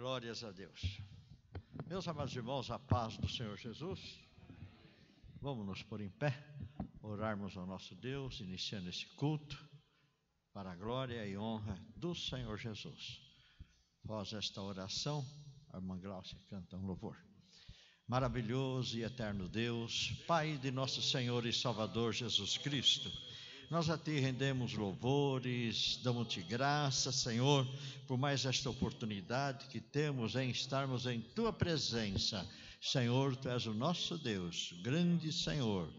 Glórias a Deus. Meus amados irmãos, a paz do Senhor Jesus. Vamos nos pôr em pé, orarmos ao nosso Deus, iniciando esse culto, para a glória e honra do Senhor Jesus. Após esta oração, a irmã Glaucia canta um louvor. Maravilhoso e eterno Deus, Pai de nosso Senhor e Salvador Jesus Cristo, nós a Ti rendemos louvores, damos-Te graça, Senhor, por mais esta oportunidade que temos em estarmos em Tua presença. Senhor, Tu és o nosso Deus, grande Senhor.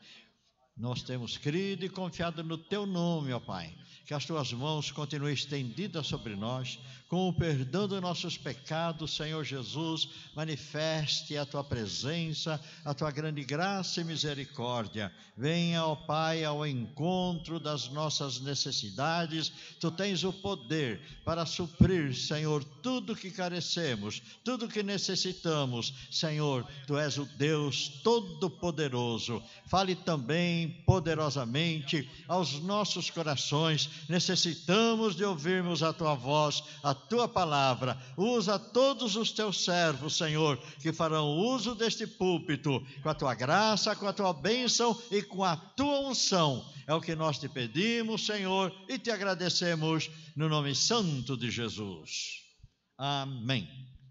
Nós temos crido e confiado no Teu nome, ó Pai, que as Tuas mãos continuem estendidas sobre nós, com o perdão dos nossos pecados, Senhor Jesus, manifeste a Tua presença, a Tua grande graça e misericórdia. Venha, ó Pai, ao encontro das nossas necessidades. Tu tens o poder para suprir, Senhor, tudo que carecemos, tudo que necessitamos. Senhor, Tu és o Deus Todo-Poderoso. Fale também poderosamente aos nossos corações. Necessitamos de ouvirmos a Tua voz, a Tua palavra. Usa todos os Teus servos, Senhor, que farão uso deste púlpito, com a Tua graça, com a Tua bênção e com a Tua unção. É o que nós Te pedimos, Senhor, e Te agradecemos no nome santo de Jesus. Amém.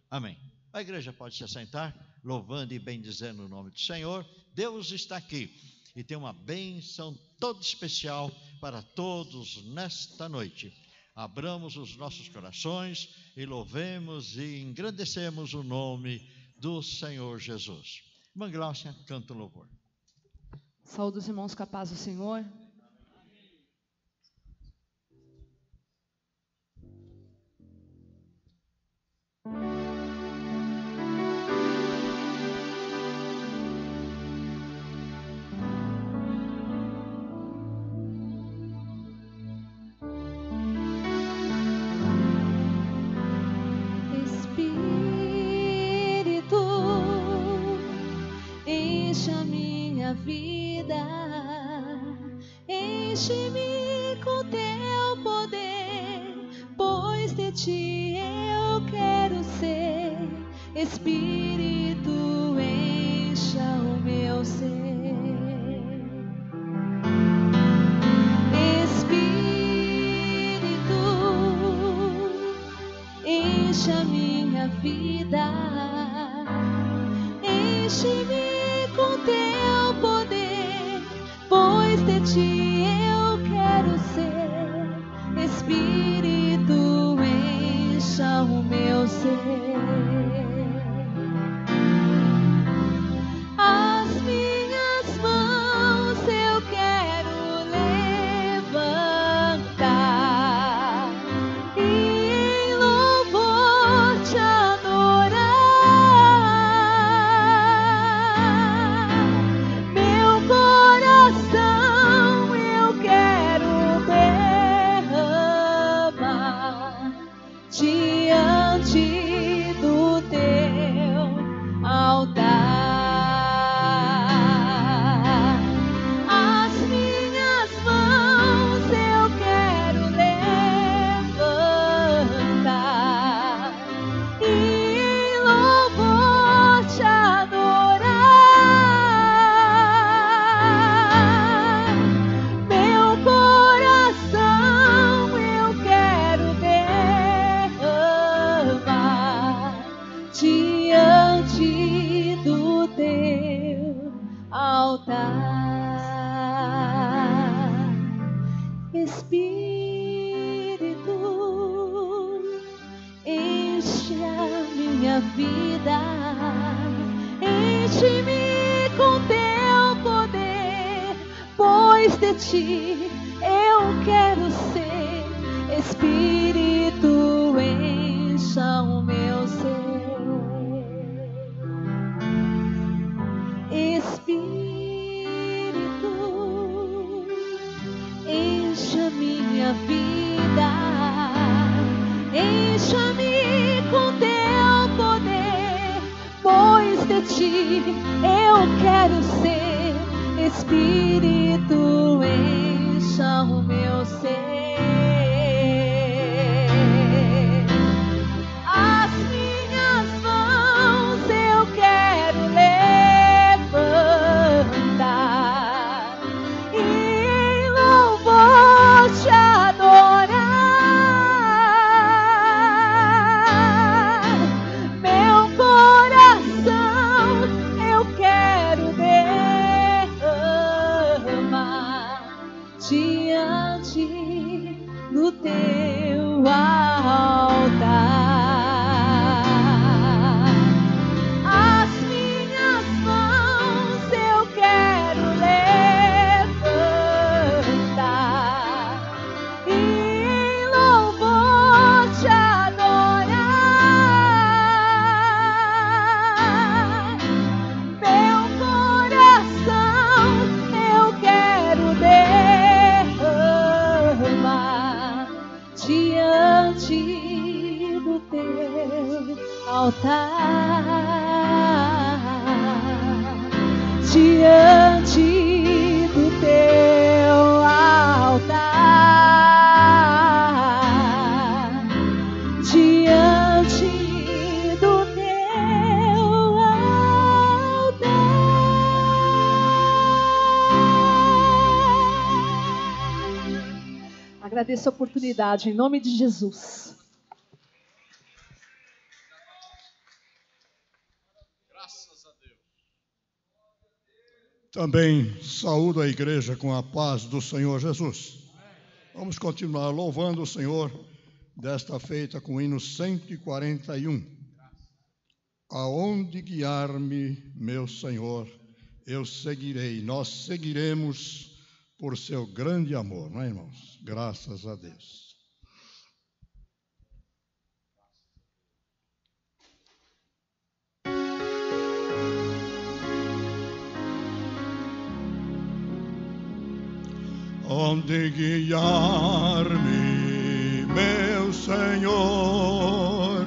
Amém. A igreja pode se assentar, louvando e bendizendo o nome do Senhor. Deus está aqui e tem uma bênção toda especial para todos nesta noite. Abramos os nossos corações e louvemos e engrandecemos o nome do Senhor Jesus. Irmã Glaucia, canta o louvor. Saúde os irmãos com a paz do Senhor. Vida, enche-me com Teu poder, pois de Ti eu quero ser. Espírito, encha o meu ser. Espírito, enche a minha vida, enche-me com Teu poder, pois de Ti eu quero ser. Espírito, encha o meu ser. As minhas mãos eu quero levantar e em louvor Te adorar. Diante do Teu altar, as minhas mãos eu quero levantar e em louvor Te adorar. Meu coração eu quero diante do Teu altar. Espírito, enche a minha vida, enche-me com Teu poder, pois de Ti eu quero ser. Espírito, encha o meu ser. Espírito, enche a minha vida, encha-me com Teu poder, pois de Ti eu quero ser. Espírito, encha o meu ser. As minhas no teu altar. As minhas mãos eu quero levantar e em louvor te adorar. Meu coração eu quero derramar diante do teu altar, diante do teu altar, diante do teu altar. Agradeço a oportunidade, em nome de Jesus. Também saúdo a igreja com a paz do Senhor Jesus. Vamos continuar louvando o Senhor, desta feita com o hino 141. Aonde guiar-me, meu Senhor, eu seguirei. Nós seguiremos por seu grande amor, não é, irmãos? Graças a Deus. Onde guiar-me, meu Senhor,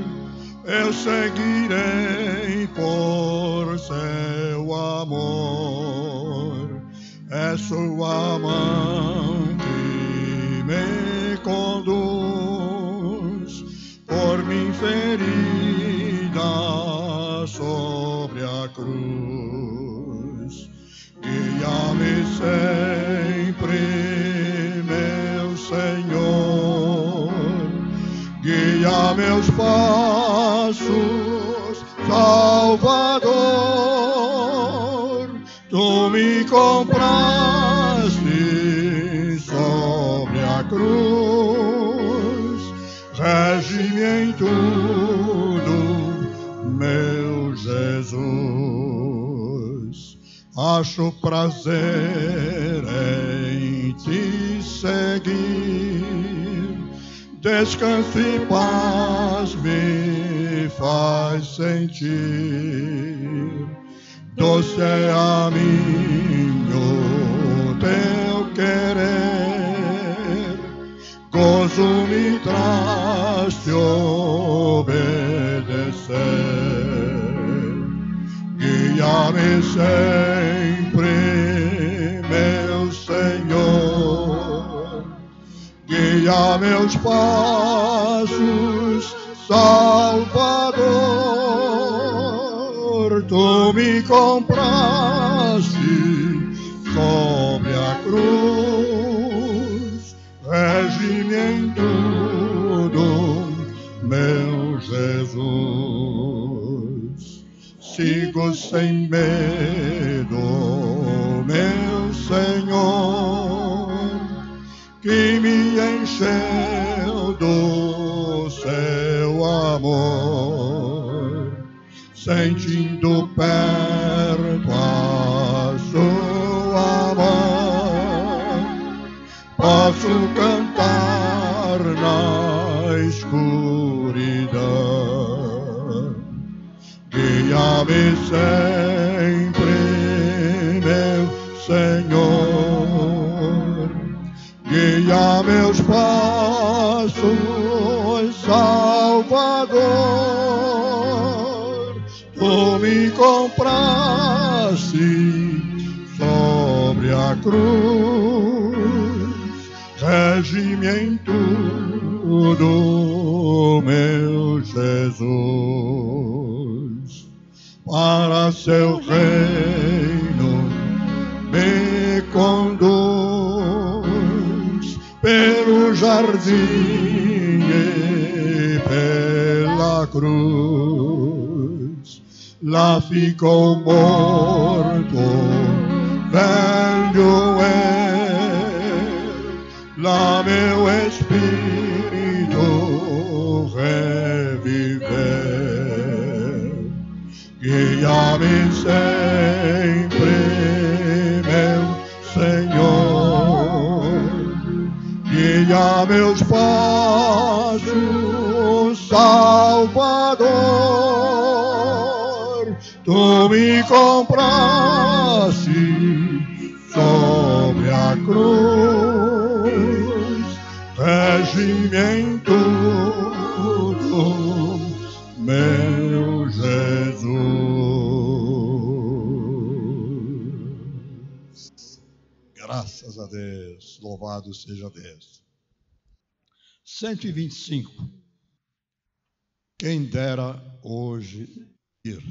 eu seguirei por seu amor. É sua mão que me conduz por mim ferida sobre a cruz. Guia-me sempre, meu Senhor, guia meus passos, Salvador. Tu me compraste sobre a cruz, rege-me em tudo, meu Jesus. Acho prazer em te seguir, descanso e paz me faz sentir. Doce é a mim o teu querer, gozo me traz te obedecer. Guia-me sempre, meu Senhor, guia meus passos, Salvador. Tu me compraste sobre a cruz, rege-me em tudo, meu Jesus. Sigo sem medo, meu Senhor, que me encheu do seu amor, sentindo perto a sua mão, posso cantar na escuridão. Guia-me sempre, meu Senhor, guia meus passos, Salvador. Tu me compraste sobre a cruz, rege-me em tudo, meu Jesus. Para seu reino me conduz pelo jardim e pela cruz. Lá ficou morto, velho é, faça meu espírito reviver. Guia-me sempre, meu Senhor, guia meus passos, Salvador. Tu me compraste sobre a cruz, rege-me em tudo, meu Jesus. Graças a Deus, louvado seja Deus. 125. Quem dera hoje ir.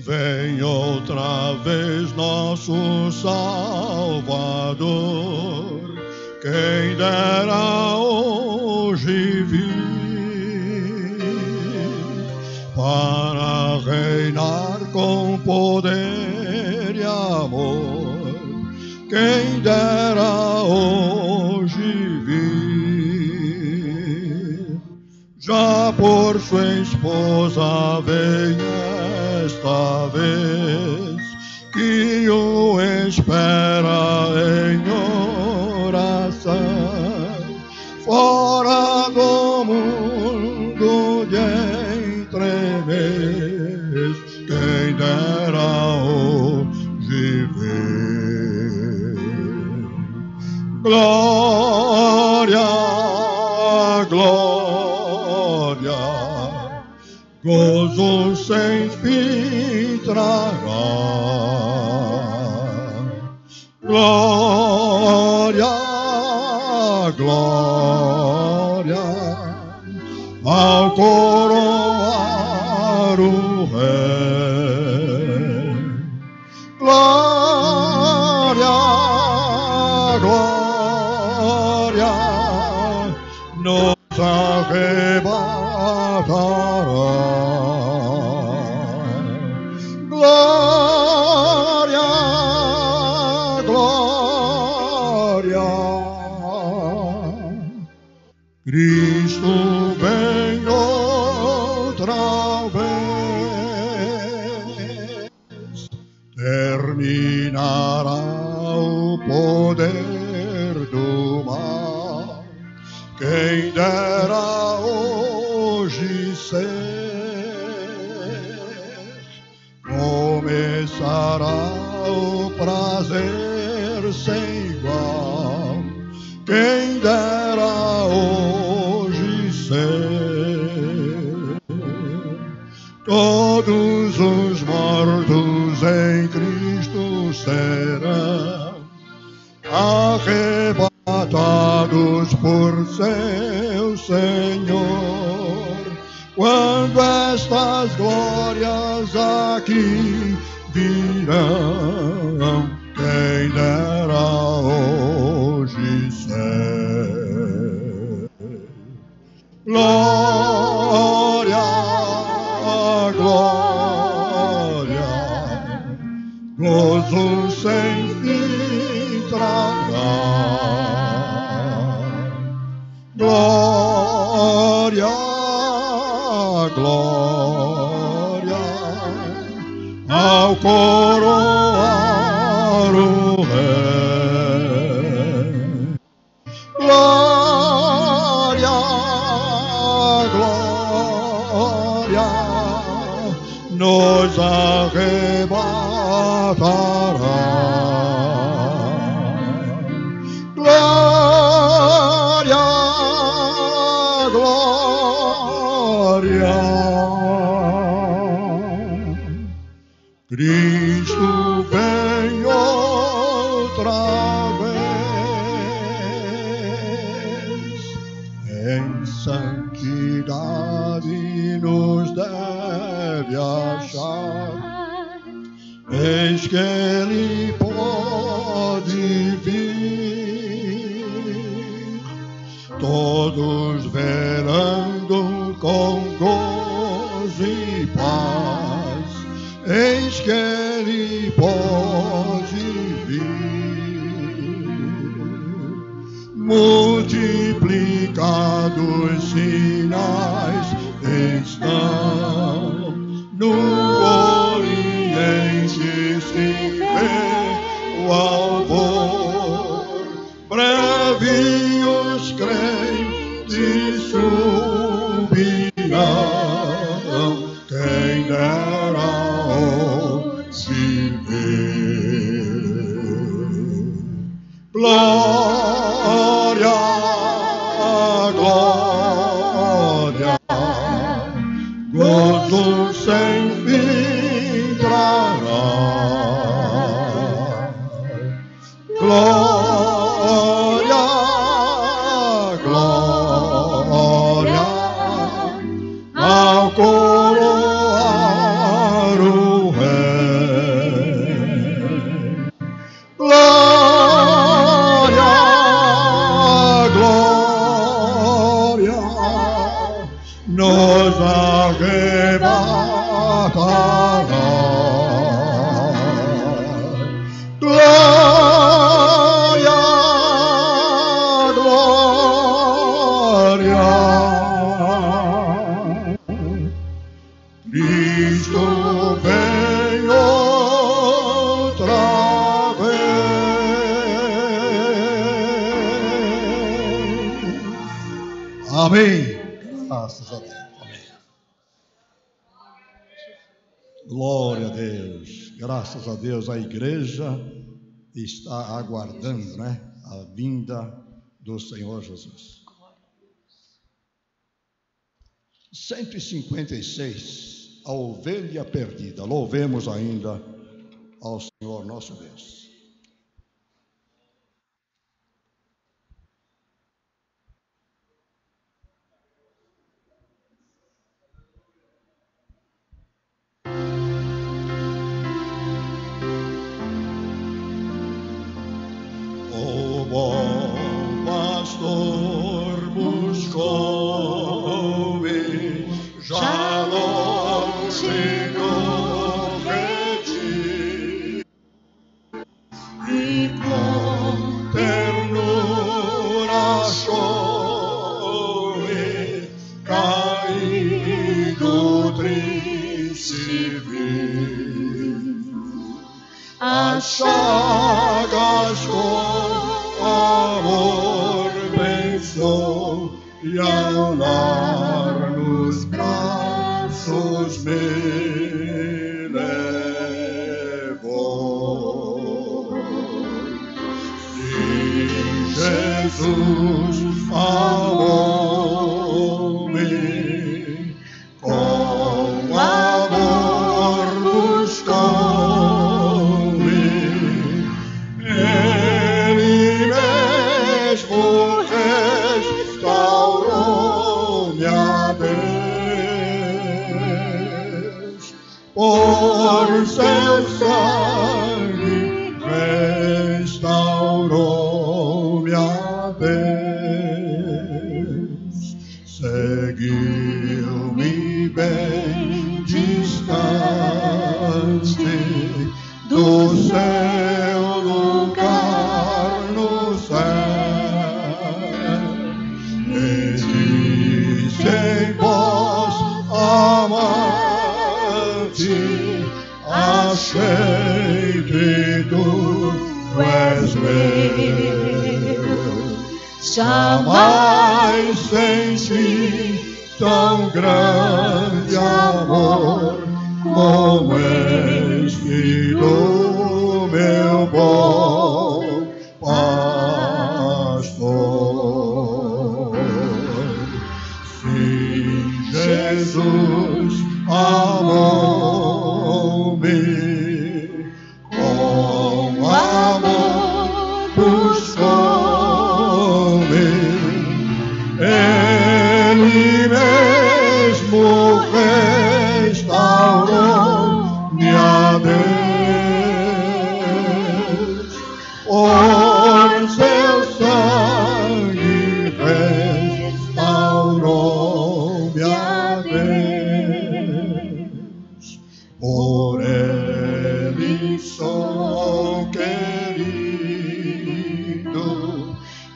Vem outra vez nosso Salvador, quem dera hoje vir, para reinar com poder e amor, quem dera hoje vir, já por sua esposa vem esta vez, que o espera em oração, fora do mundo de entremeios, quem dera hoje ver. Glória, glória, gozo sem fim trará. Glória, glória, ao coroar o Rei. Glória, glória, nos arrebatará. Glória, glória, Cristo vem outra vez, terminará o poder do mal, quem dera hoje ser, começará o prazer sem igual, quem dera hoje ser. Todos os mortos em Cristo serão arrebatados por seu Senhor, quando estas glórias aqui virão, quem dera hoje ser. Glória, glória, gozo sem fim trará. Glória, glória, ao coroar o Rei. Glória, glória, nos arrebatará. Glória, glória, Cristo vem outra vez, em santidade nos deve achar, eis que Ele pode vir, todos velando com gozo e paz, eis que Ele pode vir. Multiplicados sinais estão no Oriente, se vê o alvor, breve os crentes subirão, quem dera se ver. Glória, glória, gozo sem fim trará. Glória, glória, ao coroar o Rei. Glória, glória, nos arrebatará. Glória, glória, Cristo vem outra vez. Amém. Graças a Deus. Amém. Glória a Deus. Graças a Deus, a igreja está aguardando, né, a vinda do Senhor Jesus. 156, a ovelha perdida. Louvemos ainda ao Senhor nosso Deus. O bom pastor buscou e já longe no redil, e com ternura achou e caído triste viu as chagas com amor pensou, e ao lar nos braços me levou. E Jesus amou-me, com amor buscou-me, Ele mesmo restaurou-me a Deus, por seu sangue restaurou-me a Deus, seguiu-me bem distante do seu lugar no céu, e disse em voz amante, achei que tu és meu. Jamais senti tão grande amor como este do meu bom pastor. Sim, Jesus amou-me, com amor buscou-me, Ele mesmo restaurou-me a Deus, por seu sangue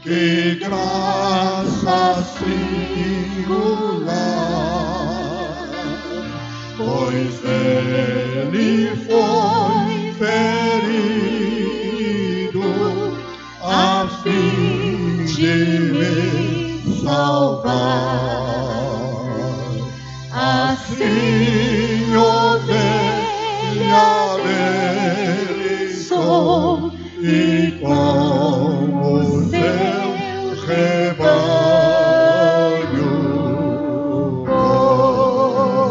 que graça singular, pois ele foi ferido a fim de me salvar. Assim, ovelha dele sou, e como seu rebanho vou.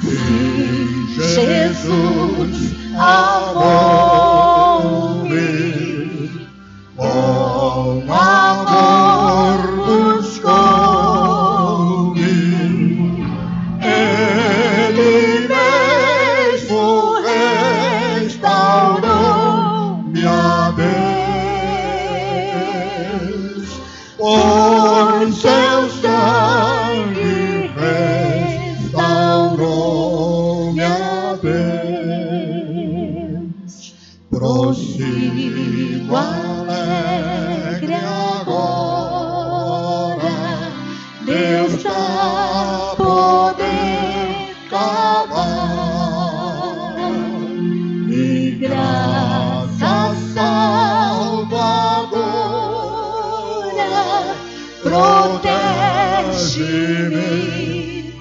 Se Jesus amou-me, com amor buscou-me, Ele mesmo restaurou minha vez, por seu sangue restaurou minha vez. Prossigo alegre agora, Deus dá poder cavar, e graça salvadora protege-me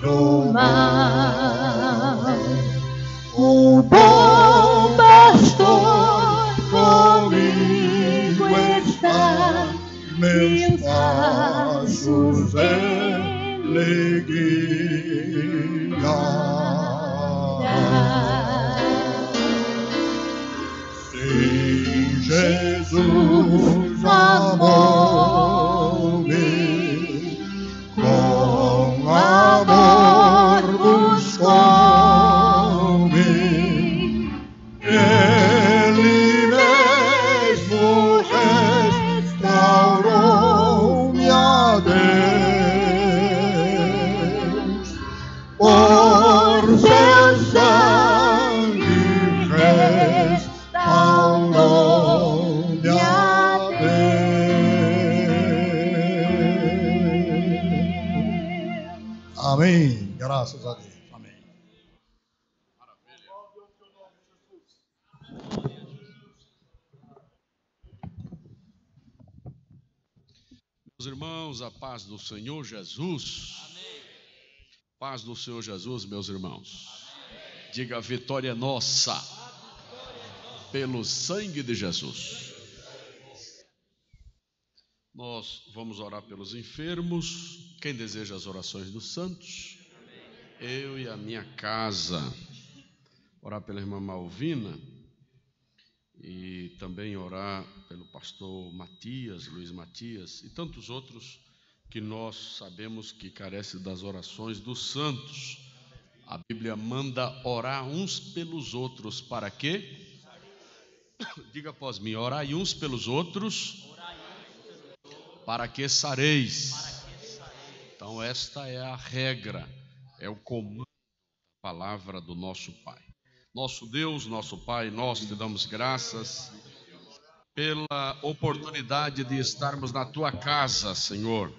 do mal. O bom pastor comigo está, meus passos ele guiará. Sim, Jesus amou-me, com amor buscou-me, Ele mesmo restaurou minha Deus, por seu sangue restaurou minha Deus. Amém. Graças a Deus. Amém. Meus irmãos, a paz do Senhor Jesus. Amém. Paz do Senhor Jesus, meus irmãos. Amém. Diga: a vitória é nossa, pelo sangue de Jesus. Nós vamos orar pelos enfermos. Quem deseja as orações dos santos? Eu e a minha casa. Orar pela irmã Malvina. E também orar pelo pastor Matias, Luiz Matias, e tantos outros que nós sabemos que carecem das orações dos santos. A Bíblia manda orar uns pelos outros. Para quê? Diga após mim: orai uns pelos outros, para que sareis. Então esta é a regra, é o comando da palavra do nosso Pai. Nosso Deus, nosso Pai, nós te damos graças pela oportunidade de estarmos na tua casa, Senhor.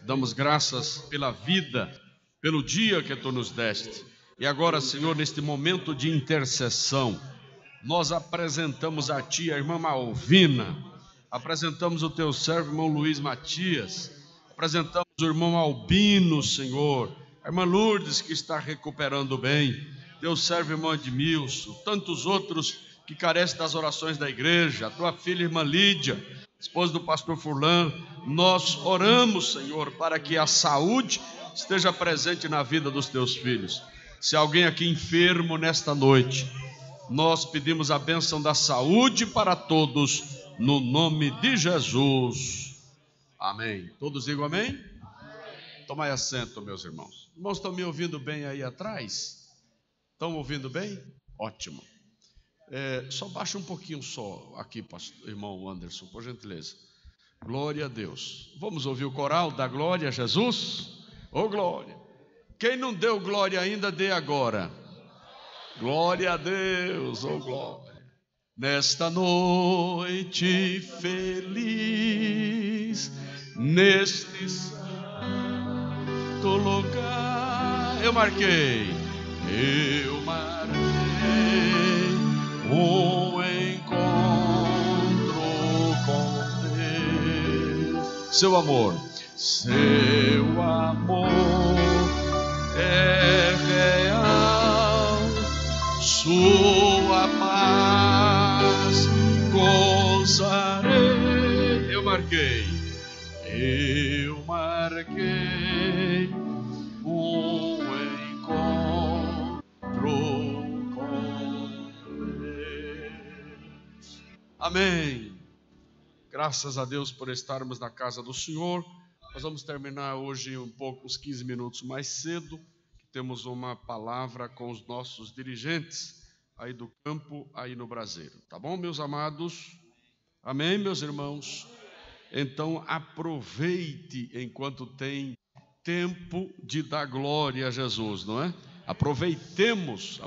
Damos graças pela vida, pelo dia que tu nos deste. E agora, Senhor, neste momento de intercessão, nós apresentamos a ti a irmã Malvina, apresentamos o teu servo, irmão Luiz Matias, apresentamos o irmão Albino, Senhor, a irmã Lourdes, que está recuperando bem, teu servo, irmão Edmilson, tantos outros que carecem das orações da igreja, a tua filha, irmã Lídia, esposa do pastor Furlan. Nós oramos, Senhor, para que a saúde esteja presente na vida dos teus filhos. Se alguém aqui enfermo nesta noite, nós pedimos a bênção da saúde para todos, no nome de Jesus. Amém. Todos digam amém? Tomai assento, meus irmãos. Irmãos, estão me ouvindo bem aí atrás? Estão ouvindo bem? Ótimo. Só baixa um pouquinho só aqui, pastor, irmão Anderson, por gentileza. Glória a Deus. Vamos ouvir o coral da glória a Jesus? Ô glória. Quem não deu glória ainda, dê agora. Glória a Deus, ô glória. nesta noite feliz, neste santo lugar. Eu marquei um encontro com Deus. Seu amor é real, sua paz gozarei. Eu marquei um encontro com Deus. Amém. Graças a Deus por estarmos na casa do Senhor. Nós vamos terminar hoje uns 15 minutos mais cedo, que temos uma palavra com os nossos dirigentes aí do campo, aí no Braseiro. Tá bom, meus amados? Amém, meus irmãos? Então, aproveite enquanto tem tempo de dar glória a Jesus, não é? Aproveitemos.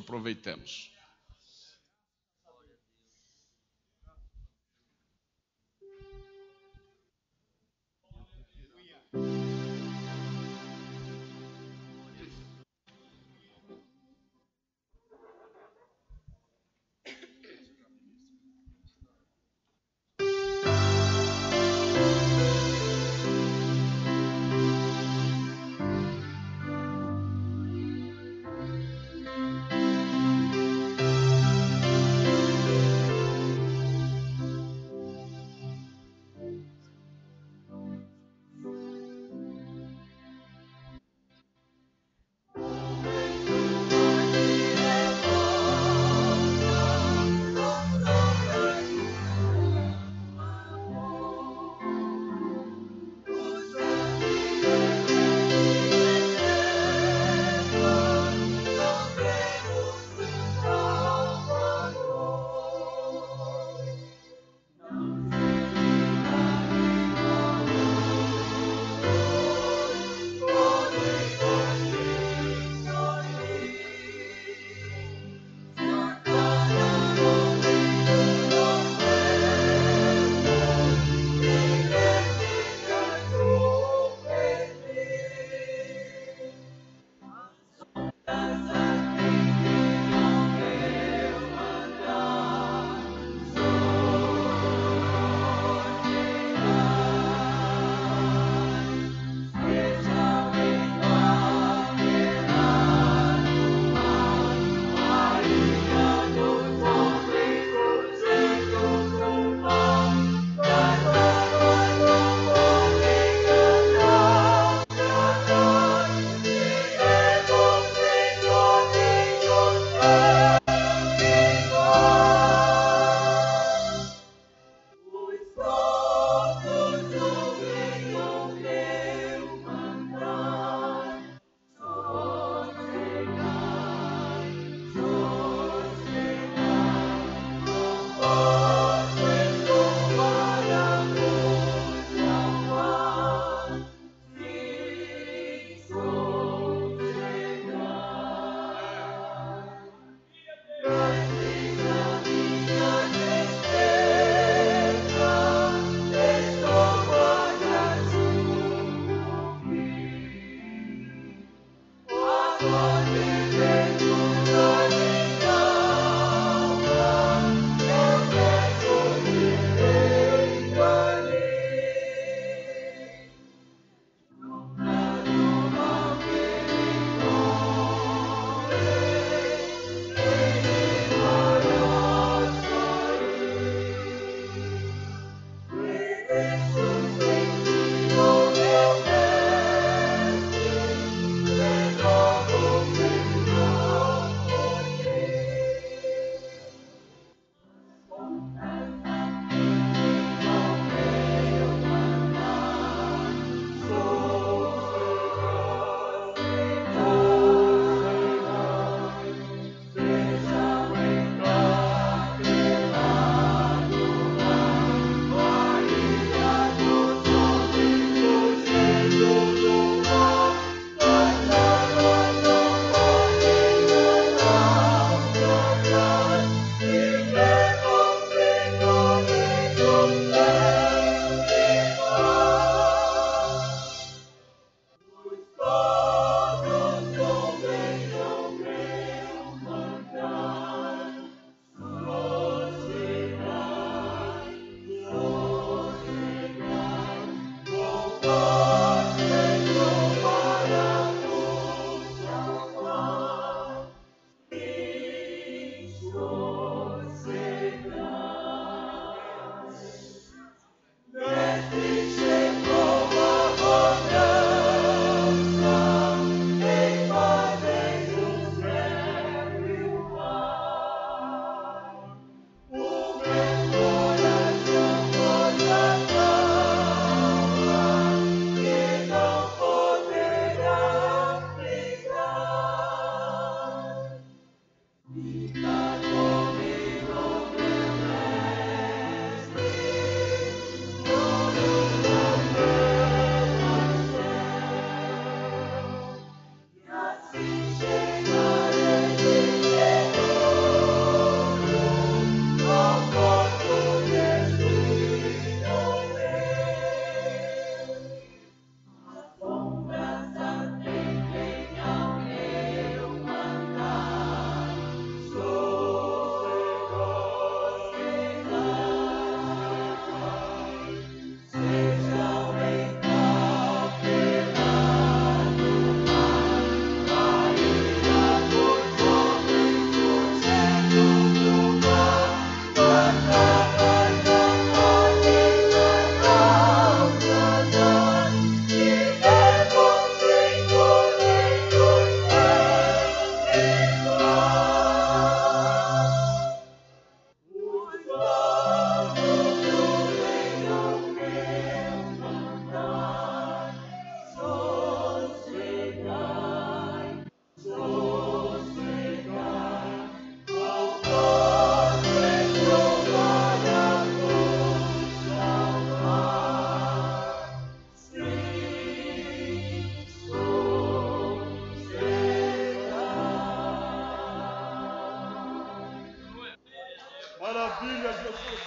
Maravilha, Jesus.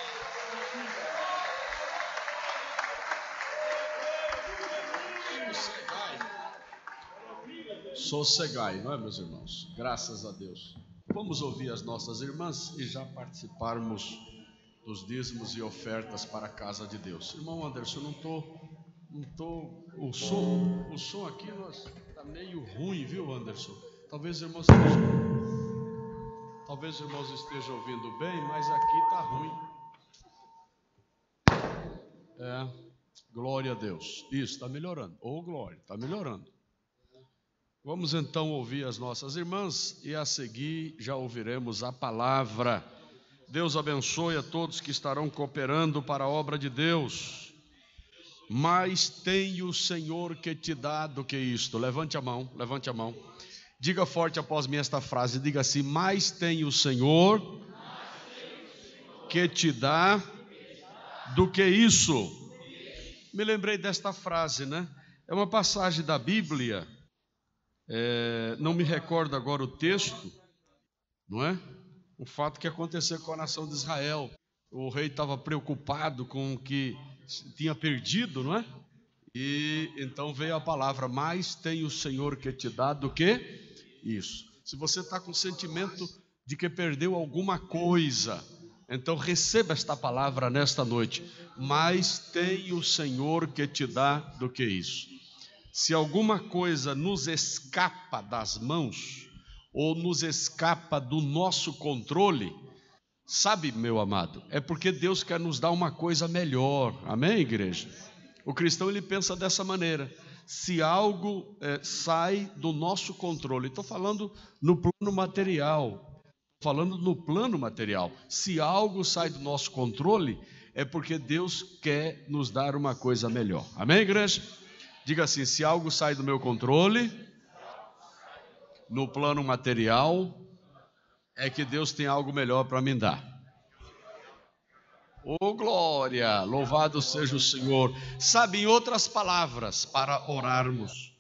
Sossegai, não é, meus irmãos? Graças a Deus. Vamos ouvir as nossas irmãs e já participarmos dos dízimos e ofertas para a casa de Deus. Irmão Anderson, o som aqui está meio ruim, viu, Anderson? Talvez os irmãos estejam ouvindo bem, mas aqui está ruim. Glória a Deus. Isso, está melhorando. Glória, está melhorando. Vamos então ouvir as nossas irmãs e a seguir já ouviremos a palavra. Deus abençoe a todos que estarão cooperando para a obra de Deus. Mais tem o Senhor que te dá do que isto. Levante a mão. Diga forte após mim esta frase, diga assim: mais tem o Senhor que te dá do que isso. Me lembrei desta frase, né? É uma passagem da Bíblia, não me recordo agora o texto, não é? O fato que aconteceu com a nação de Israel. O rei estava preocupado com o que tinha perdido, não é? E então veio a palavra: mais tem o Senhor que te dá do que isso. Se você está com o sentimento de que perdeu alguma coisa, então receba esta palavra nesta noite: mais tem o Senhor que te dá do que isso. Se alguma coisa nos escapa das mãos, ou nos escapa do nosso controle, sabe, meu amado, é porque Deus quer nos dar uma coisa melhor. Amém, igreja? O cristão, ele pensa dessa maneira: se algo sai do nosso controle, estou falando no plano material, se algo sai do nosso controle, é porque Deus quer nos dar uma coisa melhor. Amém, igreja? Diga assim: se algo sai do meu controle, no plano material, é que Deus tem algo melhor para me dar. Glória, louvado seja o Senhor. Sabe, em outras palavras, para orarmos,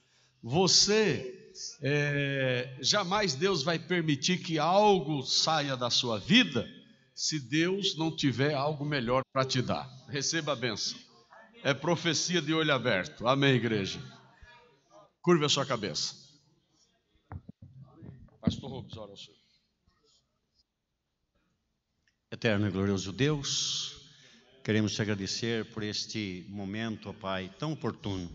jamais Deus vai permitir que algo saia da sua vida, se Deus não tiver algo melhor para te dar. Receba a bênção. É profecia de olho aberto. Amém, igreja? Curve a sua cabeça. Pastor Rubens, ora ao Senhor. Eterno e glorioso Deus, Queremos te agradecer por este momento, ó Pai, tão oportuno.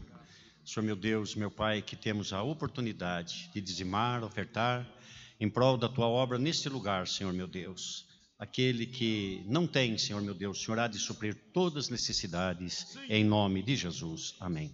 Senhor meu Deus, meu Pai, que temos a oportunidade de dizimar, ofertar em prol da tua obra neste lugar, Senhor meu Deus. Aquele que não tem, Senhor meu Deus, o Senhor há de suprir todas as necessidades, em nome de Jesus. Amém.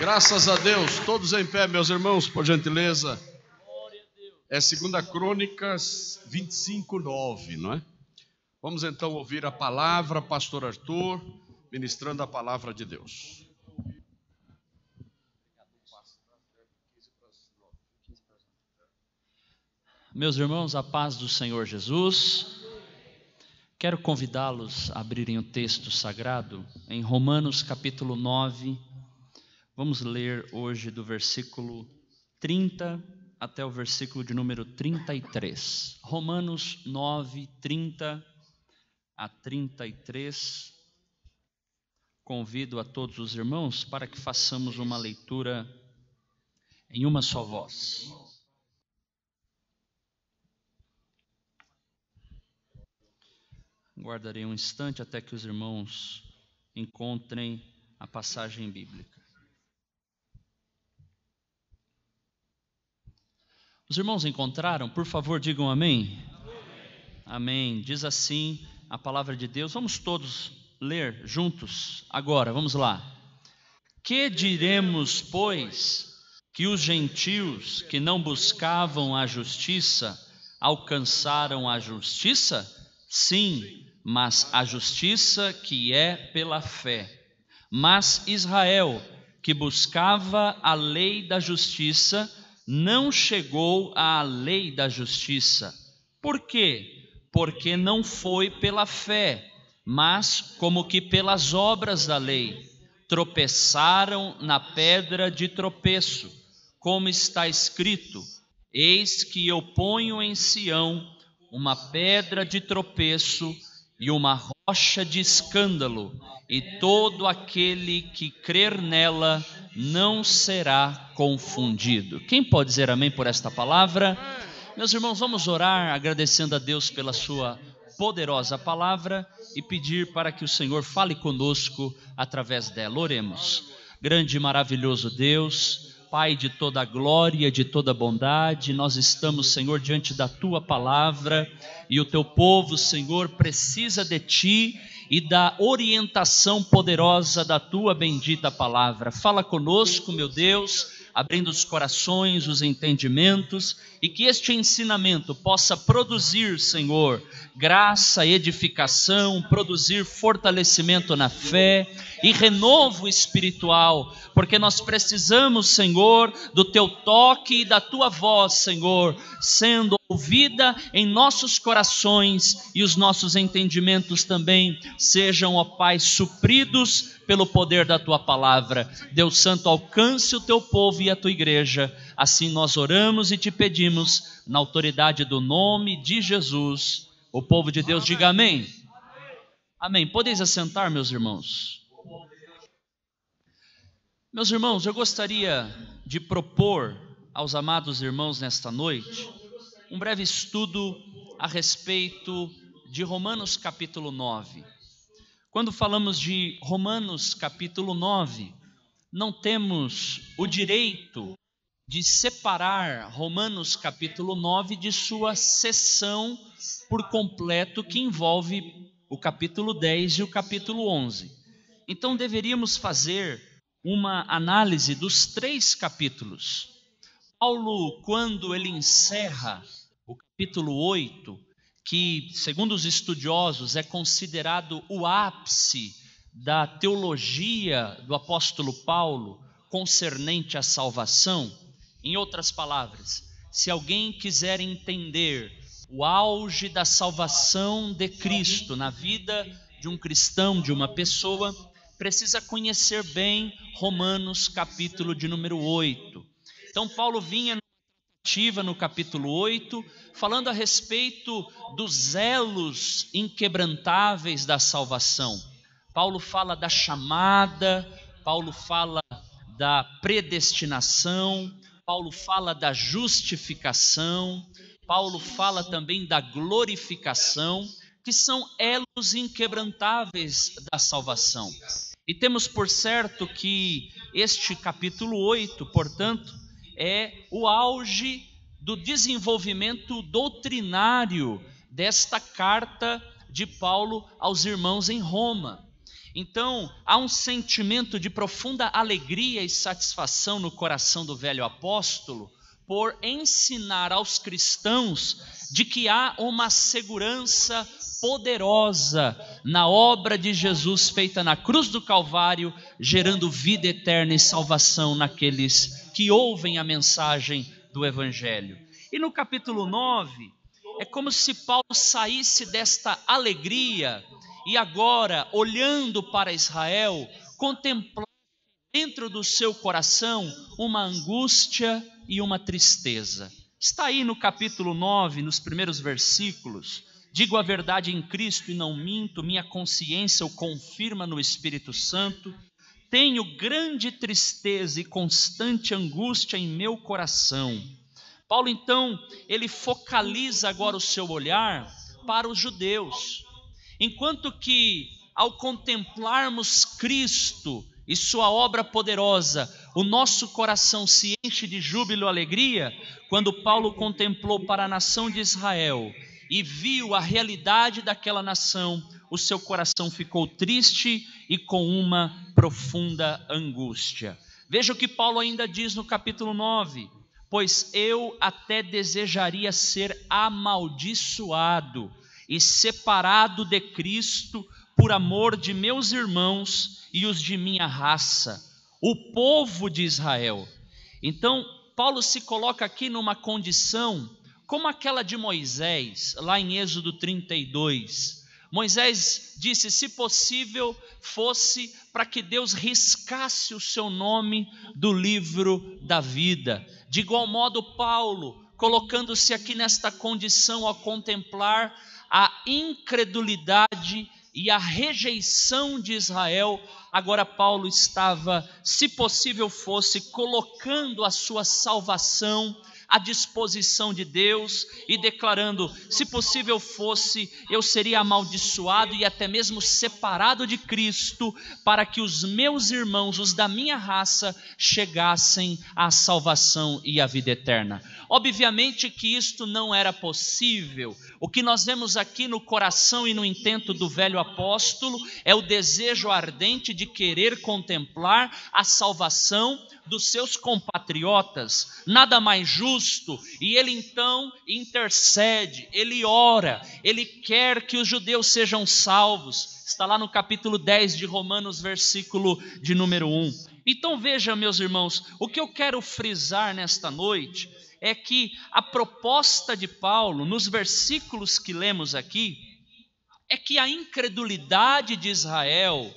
Graças a Deus. Todos em pé, meus irmãos, por gentileza. É 2 Crônicas 25:9, não é? Vamos então ouvir a palavra, pastor Arthur, ministrando a palavra de Deus. Meus irmãos, a paz do Senhor Jesus. Quero convidá-los a abrirem o texto sagrado em Romanos capítulo 9. Vamos ler hoje do versículo 30 até o versículo de número 33. Romanos 9, 30 a 33. Convido a todos os irmãos para que façamos uma leitura em uma só voz. Guardarei um instante até que os irmãos encontrem a passagem bíblica. Os irmãos encontraram? Por favor, digam amém. Amém. Diz assim a palavra de Deus. Vamos todos ler juntos agora. Vamos lá. Que diremos, pois, que os gentios que não buscavam a justiça alcançaram a justiça? Sim, mas a justiça que é pela fé. Mas Israel, que buscava a lei da justiça, não chegou à lei da justiça. Por quê? Porque não foi pela fé, mas como que pelas obras da lei. Tropeçaram na pedra de tropeço, como está escrito: eis que eu ponho em Sião uma pedra de tropeço e uma rocha de escândalo, e todo aquele que crer nela não será confundido. Quem pode dizer amém por esta palavra? Meus irmãos, vamos orar agradecendo a Deus pela sua poderosa palavra e pedir para que o Senhor fale conosco através dela. Oremos. Grande e maravilhoso Deus, Pai de toda a glória, de toda a bondade, nós estamos, Senhor, diante da Tua palavra e o Teu povo, Senhor, precisa de Ti e da orientação poderosa da Tua bendita palavra. Fala conosco, meu Deus, abrindo os corações, os entendimentos, e que este ensinamento possa produzir, Senhor, graça, edificação, produzir fortalecimento na fé e renovo espiritual, porque nós precisamos, Senhor, do Teu toque e da Tua voz, Senhor, sendo ouvida em nossos corações, e os nossos entendimentos também sejam, ó Pai, supridos pelo poder da Tua palavra. Deus Santo, alcance o Teu povo e a Tua igreja. Assim nós oramos e Te pedimos, na autoridade do nome de Jesus. O povo de Deus diga amém. Amém. Podeis assentar, meus irmãos. Meus irmãos, eu gostaria de propor aos amados irmãos nesta noite um breve estudo a respeito de Romanos capítulo 9. Quando falamos de Romanos capítulo 9, não temos o direito de separar Romanos capítulo 9 de sua seção por completo, que envolve o capítulo 10 e o capítulo 11. Então deveríamos fazer uma análise dos 3 capítulos. Paulo, quando ele encerra o capítulo 8, que, segundo os estudiosos, é considerado o ápice da teologia do apóstolo Paulo concernente à salvação. Em outras palavras, se alguém quiser entender o auge da salvação de Cristo na vida de um cristão, de uma pessoa, precisa conhecer bem Romanos capítulo de número 8. Então Paulo vinha no capítulo 8, falando a respeito dos elos inquebrantáveis da salvação. Paulo fala da chamada, Paulo fala da predestinação, Paulo fala da justificação, Paulo fala também da glorificação, que são elos inquebrantáveis da salvação. E temos por certo que este capítulo 8, portanto, é o auge do desenvolvimento doutrinário desta carta de Paulo aos irmãos em Roma. Então, há um sentimento de profunda alegria e satisfação no coração do velho apóstolo por ensinar aos cristãos de que há uma segurança poderosa na obra de Jesus feita na cruz do Calvário, gerando vida eterna e salvação naqueles que ouvem a mensagem do Evangelho. E no capítulo 9, é como se Paulo saísse desta alegria e agora, olhando para Israel, contemplar dentro do seu coração uma angústia e uma tristeza. Está aí no capítulo 9, nos primeiros versículos: digo a verdade em Cristo e não minto, minha consciência o confirma no Espírito Santo, tenho grande tristeza e constante angústia em meu coração. Paulo então, ele focaliza agora o seu olhar para os judeus, enquanto que ao contemplarmos Cristo e sua obra poderosa, o nosso coração se enche de júbilo e alegria. Quando Paulo contemplou para a nação de Israel e viu a realidade daquela nação, o seu coração ficou triste e com uma profunda angústia. Veja o que Paulo ainda diz no capítulo 9: pois eu até desejaria ser amaldiçoado e separado de Cristo por amor de meus irmãos e os de minha raça, o povo de Israel. Então, Paulo se coloca aqui numa condição como aquela de Moisés, lá em Êxodo 32. Moisés disse: se possível fosse para que Deus riscasse o seu nome do livro da vida. De igual modo, Paulo, colocando-se aqui nesta condição ao contemplar a incredulidade e a rejeição de Israel, agora Paulo estava, se possível fosse, colocando a sua salvação à disposição de Deus e declarando: se possível fosse, eu seria amaldiçoado e até mesmo separado de Cristo, para que os meus irmãos, os da minha raça, chegassem à salvação e à vida eterna. Obviamente que isto não era possível. O que nós vemos aqui no coração e no intento do velho apóstolo é o desejo ardente de querer contemplar a salvação dos seus compatriotas, nada mais justo. E ele então intercede, ele ora, ele quer que os judeus sejam salvos. Está lá no capítulo 10 de Romanos, versículo de número 1. Então veja, meus irmãos, o que eu quero frisar nesta noite é que a proposta de Paulo, nos versículos que lemos aqui, é que a incredulidade de Israel,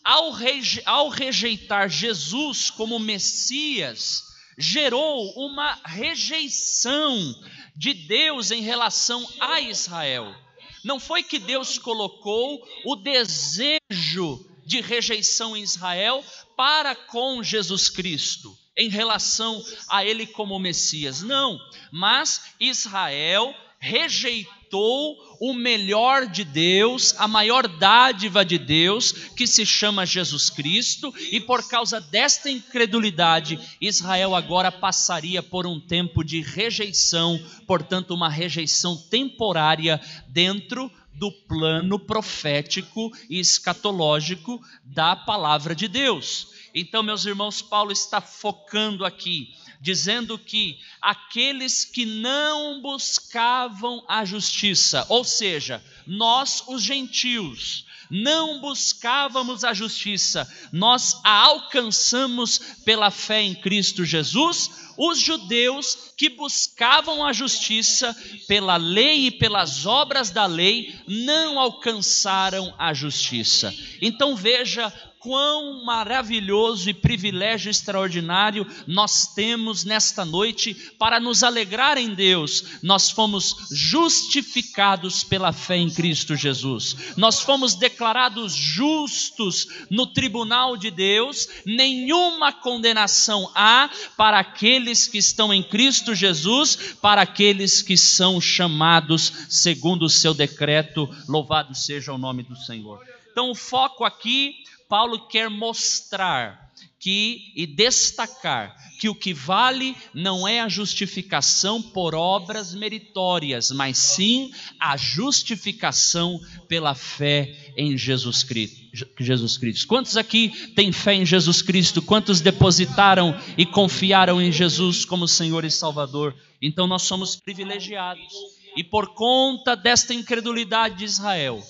ao rejeitar Jesus como Messias, gerou uma rejeição de Deus em relação a Israel. Não foi que Deus colocou o desejo de rejeição em Israel para com Jesus Cristo, em relação a ele como Messias, não, mas Israel rejeitou o melhor de Deus, a maior dádiva de Deus, que se chama Jesus Cristo, e por causa desta incredulidade, Israel agora passaria por um tempo de rejeição, portanto uma rejeição temporária dentro do plano profético e escatológico da palavra de Deus. Então, meus irmãos, Paulo está focando aqui, dizendo que aqueles que não buscavam a justiça, ou seja, nós os gentios, não buscávamos a justiça, nós a alcançamos pela fé em Cristo Jesus. Os judeus que buscavam a justiça pela lei e pelas obras da lei não alcançaram a justiça. Então veja quão maravilhoso e privilégio extraordinário nós temos nesta noite para nos alegrar em Deus. Nós fomos justificados pela fé em Cristo Jesus. Nós fomos declarados justos no tribunal de Deus. Nenhuma condenação há para aqueles que estão em Cristo Jesus, para aqueles que são chamados segundo o seu decreto. Louvado seja o nome do Senhor. Então o foco aqui, Paulo quer mostrar e destacar que o que vale não é a justificação por obras meritórias, mas sim a justificação pela fé em Jesus Cristo. Quantos aqui têm fé em Jesus Cristo? Quantos depositaram e confiaram em Jesus como Senhor e Salvador? Então nós somos privilegiados. E por conta desta incredulidade de Israel,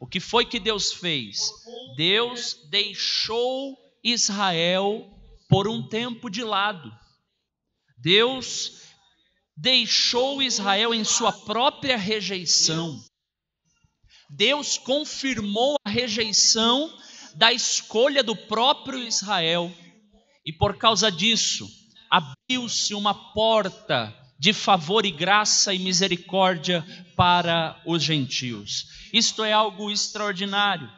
o que foi que Deus fez? Deus deixou Israel por um tempo de lado. Deus deixou Israel em sua própria rejeição. Deus confirmou a rejeição da escolha do próprio Israel. E por causa disso, abriu-se uma porta de favor e graça e misericórdia para os gentios. Isto é algo extraordinário.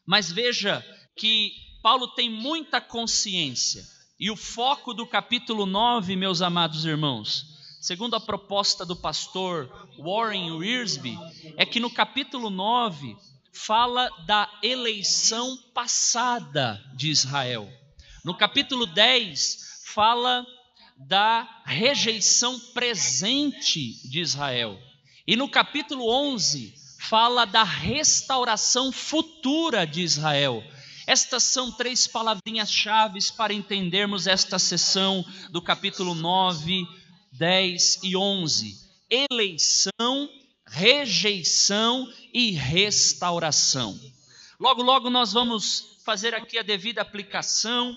Mas veja que Paulo tem muita consciência. E o foco do capítulo 9, meus amados irmãos, segundo a proposta do pastor Warren Wiersbe, é que no capítulo 9 fala da eleição passada de Israel. No capítulo 10 fala da rejeição presente de Israel. E no capítulo 11 fala da restauração futura de Israel. Estas são 3 palavrinhas-chave para entendermos esta seção do capítulo 9, 10 e 11. Eleição, rejeição e restauração. Logo, logo nós vamos fazer aqui a devida aplicação.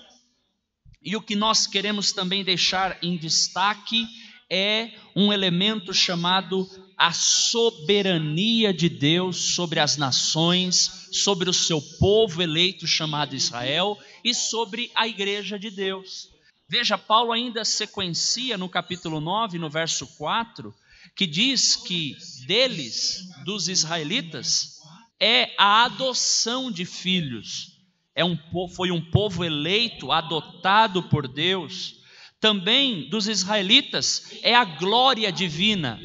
E o que nós queremos também deixar em destaque é um elemento chamado a soberania de Deus sobre as nações, sobre o seu povo eleito chamado Israel e sobre a igreja de Deus. Veja, Paulo ainda sequencia no capítulo 9, no verso 4, que diz que deles, dos israelitas, é a adoção de filhos. Foi um povo eleito, adotado por Deus. Também dos israelitas é a glória divina,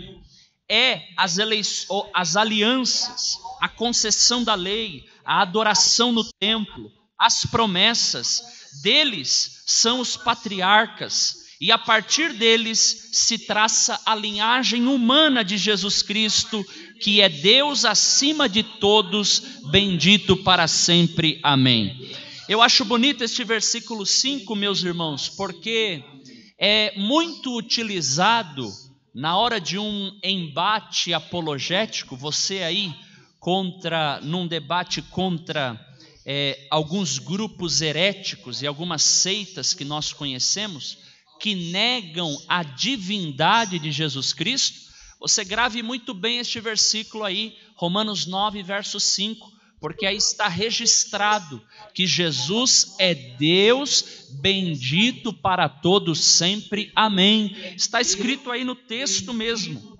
é as alianças, a concessão da lei, a adoração no templo, as promessas. Deles são os patriarcas, e a partir deles se traça a linhagem humana de Jesus Cristo, que é Deus acima de todos, bendito para sempre. Amém. Eu acho bonito este versículo 5, meus irmãos, porque é muito utilizado na hora de um embate apologético. Você aí, num debate contra alguns grupos heréticos e algumas seitas que nós conhecemos, que negam a divindade de Jesus Cristo, você grave muito bem este versículo aí, Romanos 9, verso 5, porque aí está registrado que Jesus é Deus, bendito para todos sempre, amém. Está escrito aí no texto mesmo.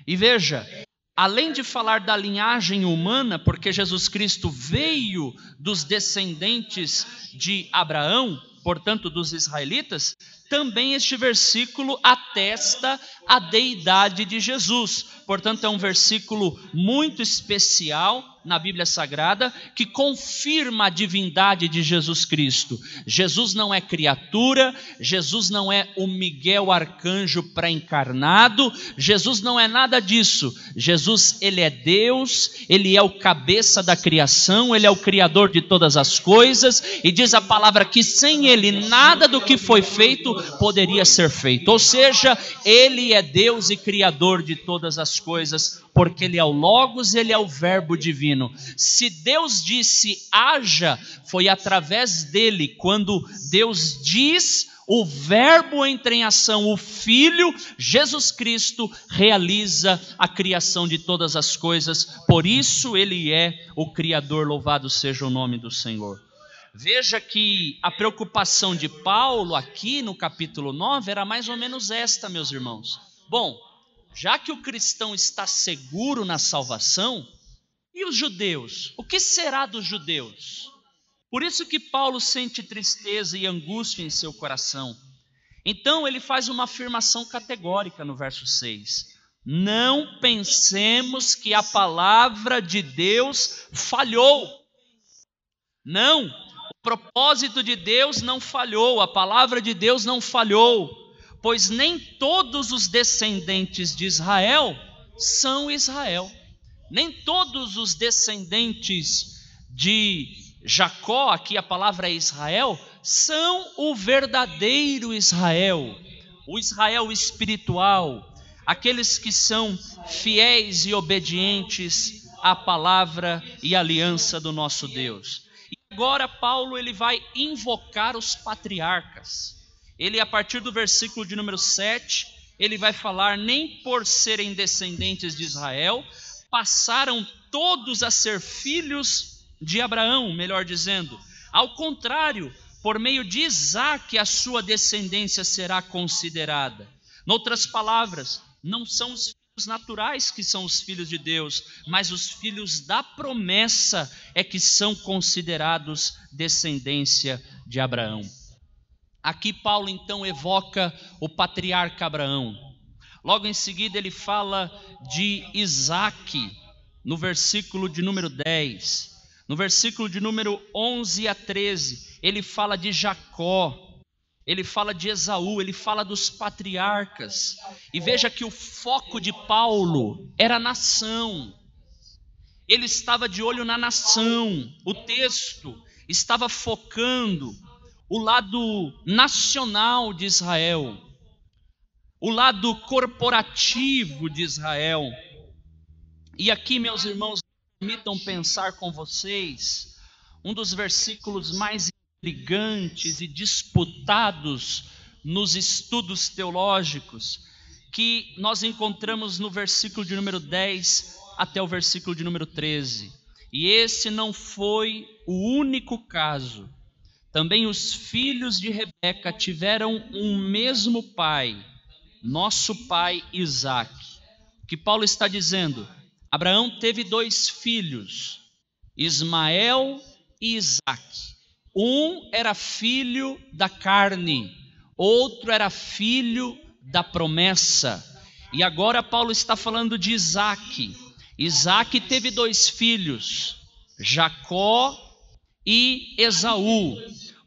E veja, além de falar da linhagem humana, porque Jesus Cristo veio dos descendentes de Abraão, portanto dos israelitas, também este versículo atesta a deidade de Jesus. Portanto, é um versículo muito especial na Bíblia Sagrada, que confirma a divindade de Jesus Cristo. Jesus não é criatura, Jesus não é o Miguel arcanjo pré-encarnado, Jesus não é nada disso. Jesus, ele é Deus, ele é o cabeça da criação, ele é o criador de todas as coisas, e diz a palavra que sem ele nada do que foi feito poderia ser feito. Ou seja, ele é Deus e criador de todas as coisas, porque ele é o Logos, ele é o Verbo divino. Se Deus disse haja, foi através dele. Quando Deus diz, o Verbo entra em ação, o Filho, Jesus Cristo, realiza a criação de todas as coisas. Por isso ele é o Criador, louvado seja o nome do Senhor. Veja que a preocupação de Paulo aqui no capítulo 9 era mais ou menos esta, meus irmãos. Bom, já que o cristão está seguro na salvação, e os judeus? O que será dos judeus? Por isso que Paulo sente tristeza e angústia em seu coração. Então ele faz uma afirmação categórica no verso 6. Não pensemos que a palavra de Deus falhou. Não, propósito de Deus não falhou, a palavra de Deus não falhou, pois nem todos os descendentes de Israel são Israel. Nem todos os descendentes de Jacó, aqui a palavra é Israel, são o verdadeiro Israel, o Israel espiritual, aqueles que são fiéis e obedientes à palavra e aliança do nosso Deus. E agora Paulo ele vai invocar os patriarcas. Ele, a partir do versículo de número 7, ele vai falar: nem por serem descendentes de Israel, passaram todos a ser filhos de Abraão, melhor dizendo. Ao contrário, por meio de Isaque a sua descendência será considerada. Noutras palavras, não são os filhos naturais que são os filhos de Deus, mas os filhos da promessa é que são considerados descendência de Abraão. Aqui Paulo então evoca o patriarca Abraão. Logo em seguida ele fala de Isaque, no versículo de número 10. No versículo de número 11 a 13, ele fala de Jacó, ele fala de Esaú, ele fala dos patriarcas. E veja que o foco de Paulo era a nação. Ele estava de olho na nação. O texto estava focando o lado nacional de Israel, o lado corporativo de Israel. E aqui, meus irmãos, permitam pensar com vocês um dos versículos mais intrigantes e disputados nos estudos teológicos, que nós encontramos no versículo de número 10 até o versículo de número 13. E esse não foi o único caso. Também os filhos de Rebeca tiveram um mesmo pai, nosso pai Isaque. O que Paulo está dizendo? Abraão teve 2 filhos, Ismael e Isaque. Um era filho da carne, outro era filho da promessa. E agora Paulo está falando de Isaque. Isaque teve 2 filhos, Jacó e Esaú.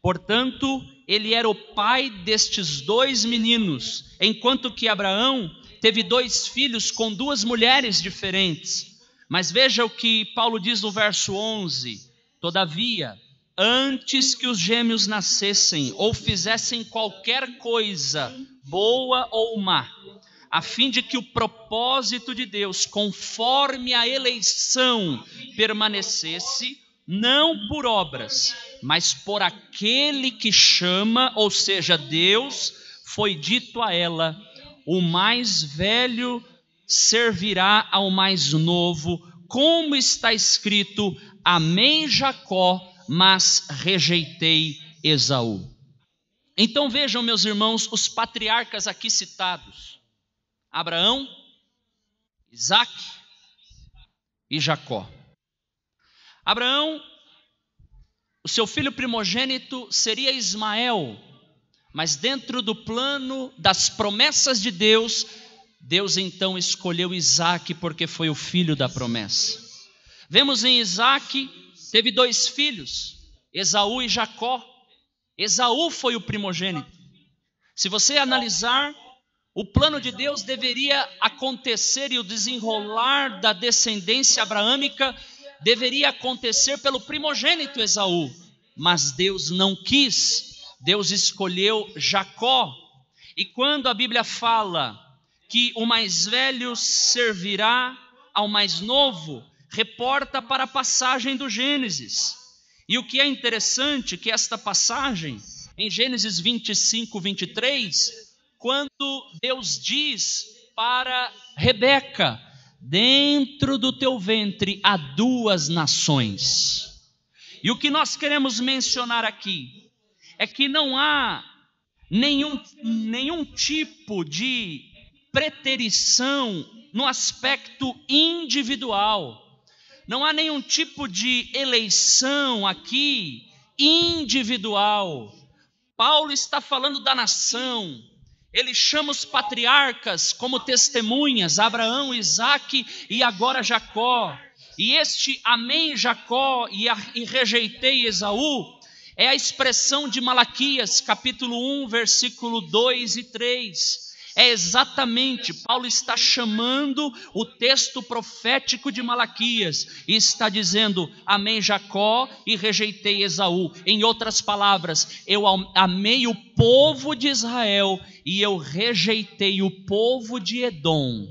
Portanto, ele era o pai destes 2 meninos, enquanto que Abraão teve 2 filhos com 2 mulheres diferentes. Mas veja o que Paulo diz no verso 11: todavia, antes que os gêmeos nascessem ou fizessem qualquer coisa, boa ou má, a fim de que o propósito de Deus, conforme a eleição, permanecesse, não por obras, mas por aquele que chama, ou seja, Deus, foi dito a ela: o mais velho servirá ao mais novo, como está escrito: amei Jacó, mas rejeitei Esaú. Então vejam, meus irmãos, os patriarcas aqui citados: Abraão, Isaque e Jacó. Abraão, o seu filho primogênito seria Ismael, mas dentro do plano das promessas de Deus, Deus então escolheu Isaque porque foi o filho da promessa. Vemos em Isaque, teve 2 filhos, Esaú e Jacó. Esaú foi o primogênito. Se você analisar, o plano de Deus deveria acontecer e o desenrolar da descendência abraâmica deveria acontecer pelo primogênito Esaú, mas Deus não quis. Deus escolheu Jacó. E quando a Bíblia fala que o mais velho servirá ao mais novo, reporta para a passagem do Gênesis. E o que é interessante, que esta passagem, em Gênesis 25, 23, quando Deus diz para Rebeca: dentro do teu ventre há 2 nações. E o que nós queremos mencionar aqui é que não há nenhum tipo de preterição no aspecto individual. Não há nenhum tipo de eleição aqui individual. Paulo está falando da nação. Ele chama os patriarcas como testemunhas: Abraão, Isaque e agora Jacó. E este amei Jacó e rejeitei Esaú, É a expressão de Malaquias, capítulo 1, versículo 2 e 3. É exatamente, Paulo está chamando o texto profético de Malaquias e está dizendo: amei Jacó e rejeitei Esaú. Em outras palavras, eu amei o povo de Israel e eu rejeitei o povo de Edom.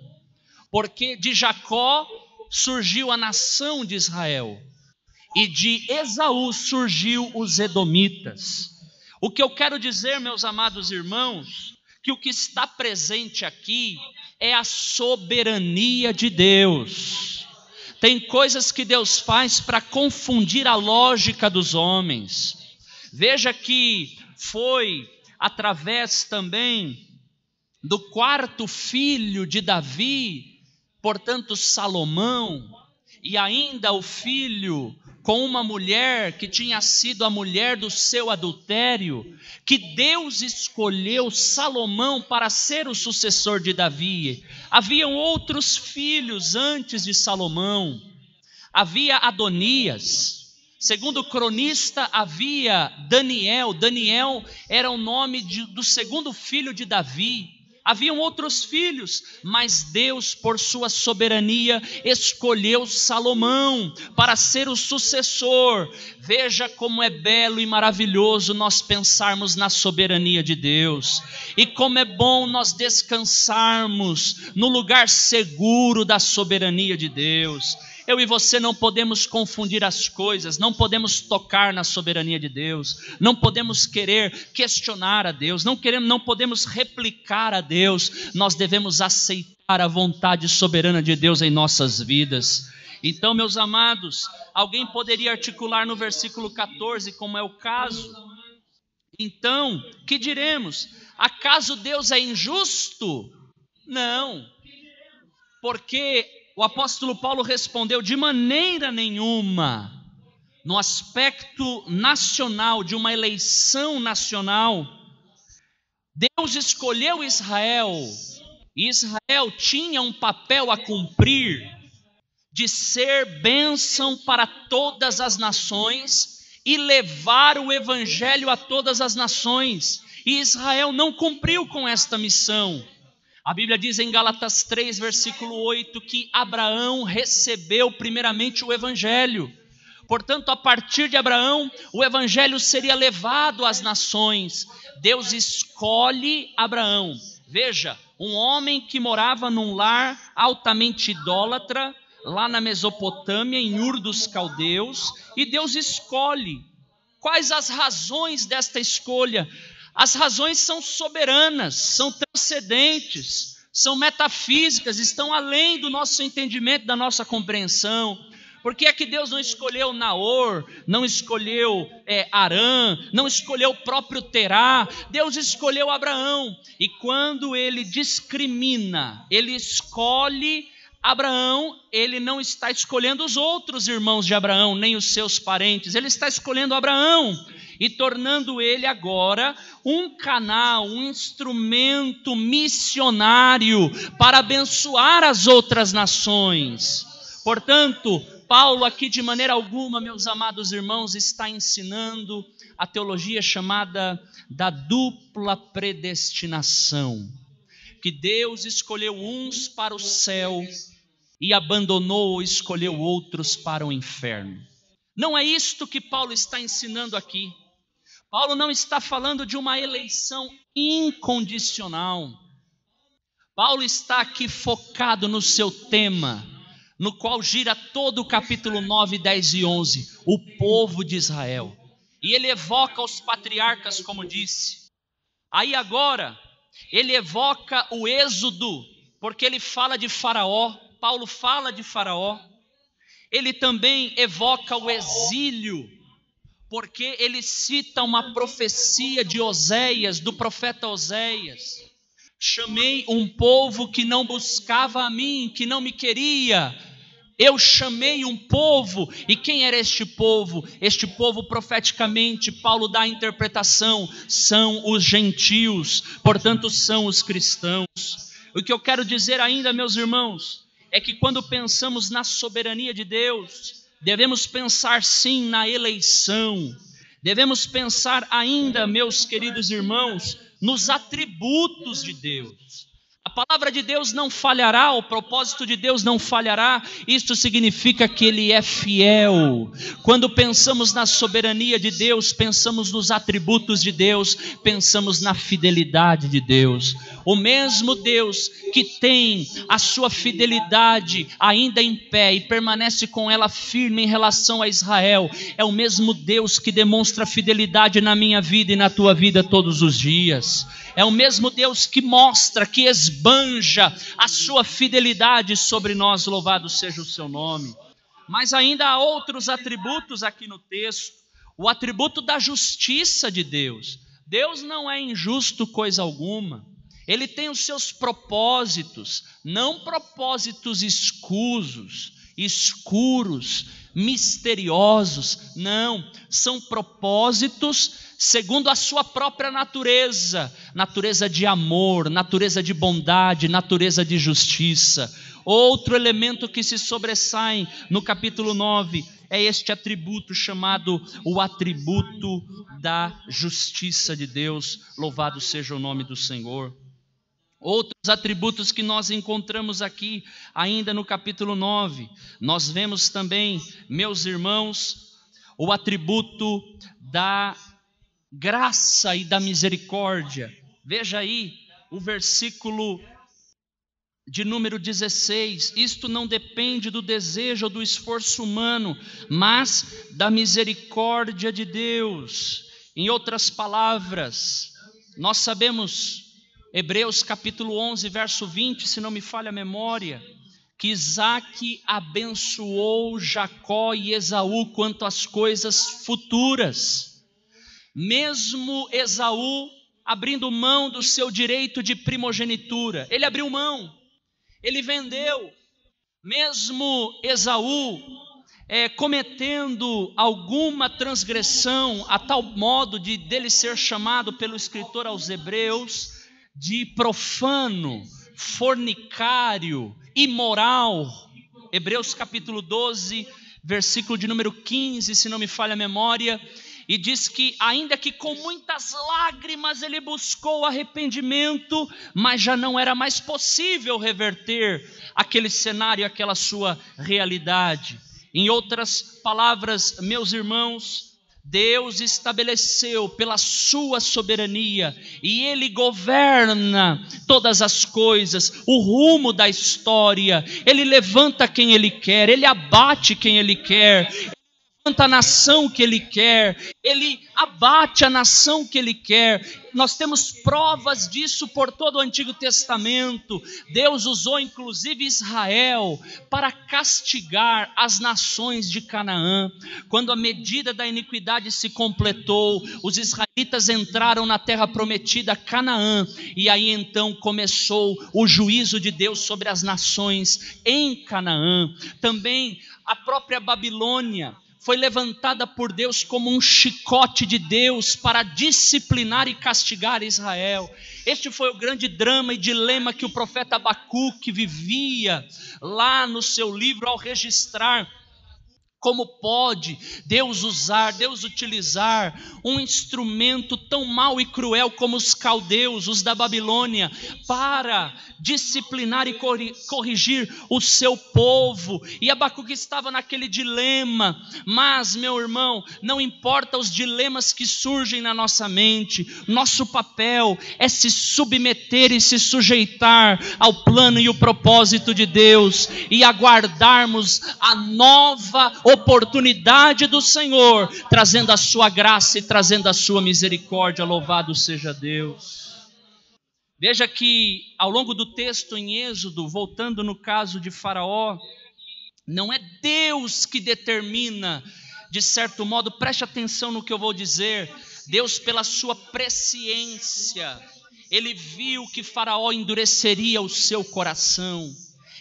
Porque de Jacó surgiu a nação de Israel e de Esaú surgiu os edomitas. O que eu quero dizer, meus amados irmãos, que o que está presente aqui é a soberania de Deus. Tem coisas que Deus faz para confundir a lógica dos homens. Veja que foi através também do quarto filho de Davi, portanto Salomão, e ainda o filho com uma mulher que tinha sido a mulher do seu adultério, que Deus escolheu Salomão para ser o sucessor de Davi. Haviam outros filhos antes de Salomão. Havia Adonias. Segundo o cronista, havia Daniel. Daniel era o nome do segundo filho de Davi. Haviam outros filhos, mas Deus, por sua soberania, escolheu Salomão para ser o sucessor. Veja como é belo e maravilhoso nós pensarmos na soberania de Deus. E como é bom nós descansarmos no lugar seguro da soberania de Deus. Eu e você não podemos confundir as coisas, não podemos tocar na soberania de Deus, não podemos querer questionar a Deus, não podemos replicar a Deus. Nós devemos aceitar a vontade soberana de Deus em nossas vidas. Então, meus amados, alguém poderia articular no versículo 14, como é o caso? Então, que diremos? Acaso Deus é injusto? Não, porque o apóstolo Paulo respondeu: de maneira nenhuma. No aspecto nacional, de uma eleição nacional, Deus escolheu Israel, e Israel tinha um papel a cumprir, de ser bênção para todas as nações e levar o evangelho a todas as nações, e Israel não cumpriu com esta missão. A Bíblia diz em Gálatas 3, versículo 8, que Abraão recebeu primeiramente o evangelho. Portanto, a partir de Abraão, o evangelho seria levado às nações. Deus escolhe Abraão. Veja, um homem que morava num lar altamente idólatra, lá na Mesopotâmia, em Ur dos Caldeus, e Deus escolhe. Quais as razões desta escolha? As razões são soberanas, são transcendentes, são metafísicas, estão além do nosso entendimento, da nossa compreensão. Por que é que Deus não escolheu Naor, não escolheu Arã, não escolheu o próprio Terá? Deus escolheu Abraão. E quando ele discrimina, ele escolhe Abraão, ele não está escolhendo os outros irmãos de Abraão, nem os seus parentes, ele está escolhendo Abraão e tornando ele agora um canal, um instrumento missionário para abençoar as outras nações. Portanto, Paulo aqui de maneira alguma, meus amados irmãos, está ensinando a teologia chamada da dupla predestinação, que Deus escolheu uns para o céu e abandonou ou escolheu outros para o inferno. Não é isto que Paulo está ensinando aqui. Paulo não está falando de uma eleição incondicional. Paulo está aqui focado no seu tema, no qual gira todo o capítulo 9, 10 e 11, o povo de Israel. E ele evoca os patriarcas, como disse. Aí agora, ele evoca o êxodo, porque ele fala de Faraó. Paulo fala de Faraó. Ele também evoca o exílio, porque ele cita uma profecia de Oséias, do profeta Oséias. Chamei um povo que não buscava a mim, que não me queria. Eu chamei um povo. E quem era este povo? Este povo, profeticamente, Paulo dá a interpretação, são os gentios, portanto são os cristãos. O que eu quero dizer ainda, meus irmãos, é que quando pensamos na soberania de Deus, devemos pensar sim na eleição. Devemos pensar ainda, meus queridos irmãos, nos atributos de Deus. A palavra de Deus não falhará, o propósito de Deus não falhará. Isto significa que Ele é fiel. Quando pensamos na soberania de Deus, pensamos nos atributos de Deus, pensamos na fidelidade de Deus. O mesmo Deus que tem a sua fidelidade ainda em pé e permanece com ela firme em relação a Israel, é o mesmo Deus que demonstra fidelidade na minha vida e na tua vida todos os dias. É o mesmo Deus que mostra, que esbanja a sua fidelidade sobre nós, louvado seja o seu nome. Mas ainda há outros atributos aqui no texto. O atributo da justiça de Deus. Deus não é injusto coisa alguma. Ele tem os seus propósitos, não propósitos escusos, escuros, misteriosos, não, são propósitos segundo a sua própria natureza, natureza de amor, natureza de bondade, natureza de justiça. Outro elemento que se sobressai no capítulo 9 é este atributo chamado o atributo da justiça de Deus, louvado seja o nome do Senhor. Outros atributos que nós encontramos aqui, ainda no capítulo 9, nós vemos também, meus irmãos, o atributo da graça e da misericórdia. Veja aí o versículo de número 16, isto não depende do desejo ou do esforço humano, mas da misericórdia de Deus. Em outras palavras, nós sabemos, Hebreus capítulo 11, verso 20, se não me falha a memória, que Isaque abençoou Jacó e Esaú quanto às coisas futuras. Mesmo Esaú abrindo mão do seu direito de primogenitura, ele abriu mão, ele vendeu. Mesmo Esaú cometendo alguma transgressão a tal modo de dele ser chamado pelo escritor aos Hebreus de profano, fornicário, imoral. Hebreus capítulo 12, versículo de número 15, se não me falha a memória, e diz que ainda que com muitas lágrimas ele buscou arrependimento, mas já não era mais possível reverter aquele cenário, aquela sua realidade. Em outras palavras, meus irmãos, Deus estabeleceu pela sua soberania e Ele governa todas as coisas, o rumo da história. Ele levanta quem Ele quer, Ele abate quem Ele quer, Ele levanta a nação que Ele quer, Ele abate a nação que Ele quer. Nós temos provas disso por todo o Antigo Testamento. Deus usou inclusive Israel para castigar as nações de Canaã. Quando a medida da iniquidade se completou, os israelitas entraram na terra prometida, Canaã, e aí então começou o juízo de Deus sobre as nações em Canaã. Também a própria Babilônia foi levantada por Deus como um chicote de Deus para disciplinar e castigar Israel. Este foi o grande drama e dilema que o profeta Abacuque vivia lá no seu livro ao registrar como pode Deus usar, Deus utilizar um instrumento tão mau e cruel como os caldeus, os da Babilônia, para disciplinar e corrigir o seu povo. E Abacuque estava naquele dilema. Mas, meu irmão, não importa os dilemas que surgem na nossa mente, nosso papel é se submeter e se sujeitar ao plano e o propósito de Deus e aguardarmos a nova oportunidade do Senhor, trazendo a sua graça e trazendo a sua misericórdia. Louvado seja Deus. Veja que ao longo do texto em Êxodo, voltando no caso de Faraó, não é Deus que determina, de certo modo, preste atenção no que eu vou dizer, Deus pela sua presciência, Ele viu que Faraó endureceria o seu coração.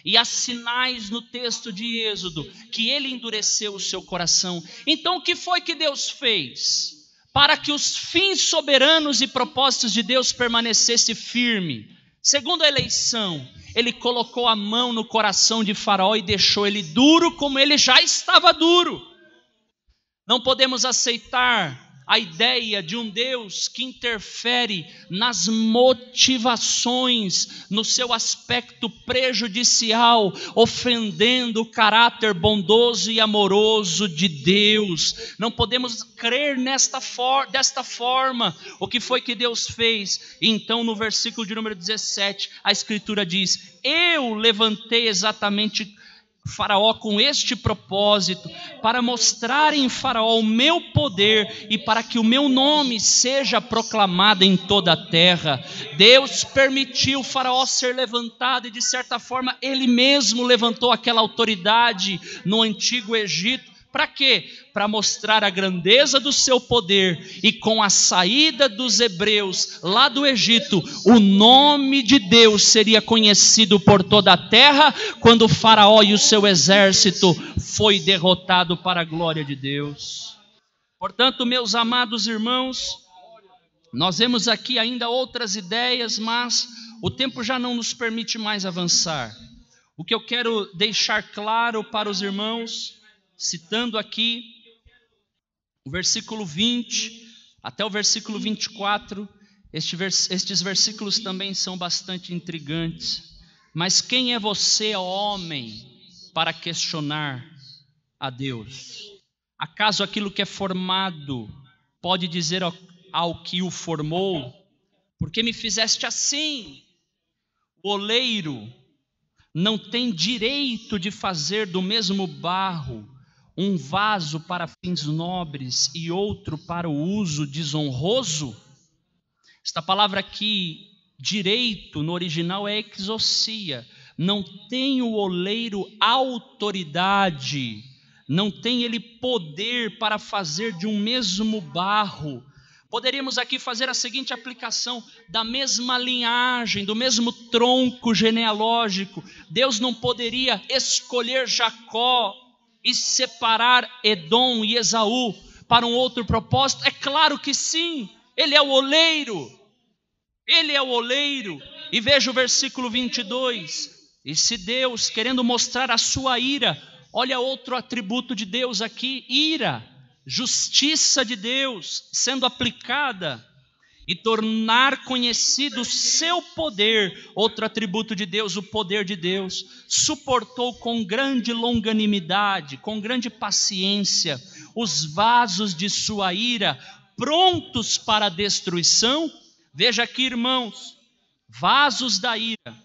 E há sinais no texto de Êxodo que ele endureceu o seu coração. Então o que foi que Deus fez? Para que os fins soberanos e propósitos de Deus permanecessem firmes. Segundo a eleição, ele colocou a mão no coração de Faraó e deixou ele duro como ele já estava duro. Não podemos aceitar a ideia de um Deus que interfere nas motivações, no seu aspecto prejudicial, ofendendo o caráter bondoso e amoroso de Deus. Não podemos crer desta forma. O que foi que Deus fez? Então, no versículo de número 17, a Escritura diz: eu levantei exatamente Faraó com este propósito, para mostrar em Faraó o meu poder e para que o meu nome seja proclamado em toda a terra. Deus permitiu Faraó ser levantado e, de certa forma, ele mesmo levantou aquela autoridade no antigo Egito. Para quê? Para mostrar a grandeza do seu poder, e com a saída dos hebreus lá do Egito, o nome de Deus seria conhecido por toda a terra, quando o Faraó e o seu exército foi derrotado para a glória de Deus. Portanto, meus amados irmãos, nós vemos aqui ainda outras ideias, mas o tempo já não nos permite mais avançar. O que eu quero deixar claro para os irmãos, citando aqui o versículo 20 até o versículo 24, estes versículos também são bastante intrigantes. Mas quem é você, ó homem, para questionar a Deus? Acaso aquilo que é formado pode dizer ao que o formou: por que me fizeste assim? O oleiro não tem direito de fazer do mesmo barro um vaso para fins nobres e outro para o uso desonroso? Esta palavra aqui, direito, no original é exousia. Não tem o oleiro autoridade, não tem ele poder para fazer de um mesmo barro. Poderíamos aqui fazer a seguinte aplicação: da mesma linhagem, do mesmo tronco genealógico, Deus não poderia escolher Jacó e separar Edom e Esaú para um outro propósito? É claro que sim, ele é o oleiro, ele é o oleiro. E veja o versículo 22, e se Deus, querendo mostrar a sua ira, olha outro atributo de Deus aqui, ira, justiça de Deus sendo aplicada, e tornar conhecido o seu poder, outro atributo de Deus, o poder de Deus, suportou com grande longanimidade, com grande paciência, os vasos de sua ira, prontos para a destruição. Veja aqui, irmãos, vasos da ira.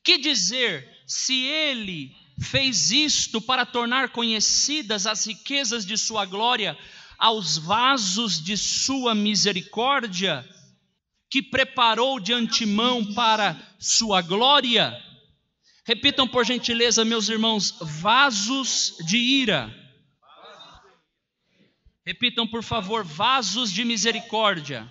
Que dizer se ele fez isto para tornar conhecidas as riquezas de sua glória aos vasos de sua misericórdia, que preparou de antemão para sua glória? Repitam por gentileza, meus irmãos: vasos de ira. Repitam por favor: vasos de misericórdia.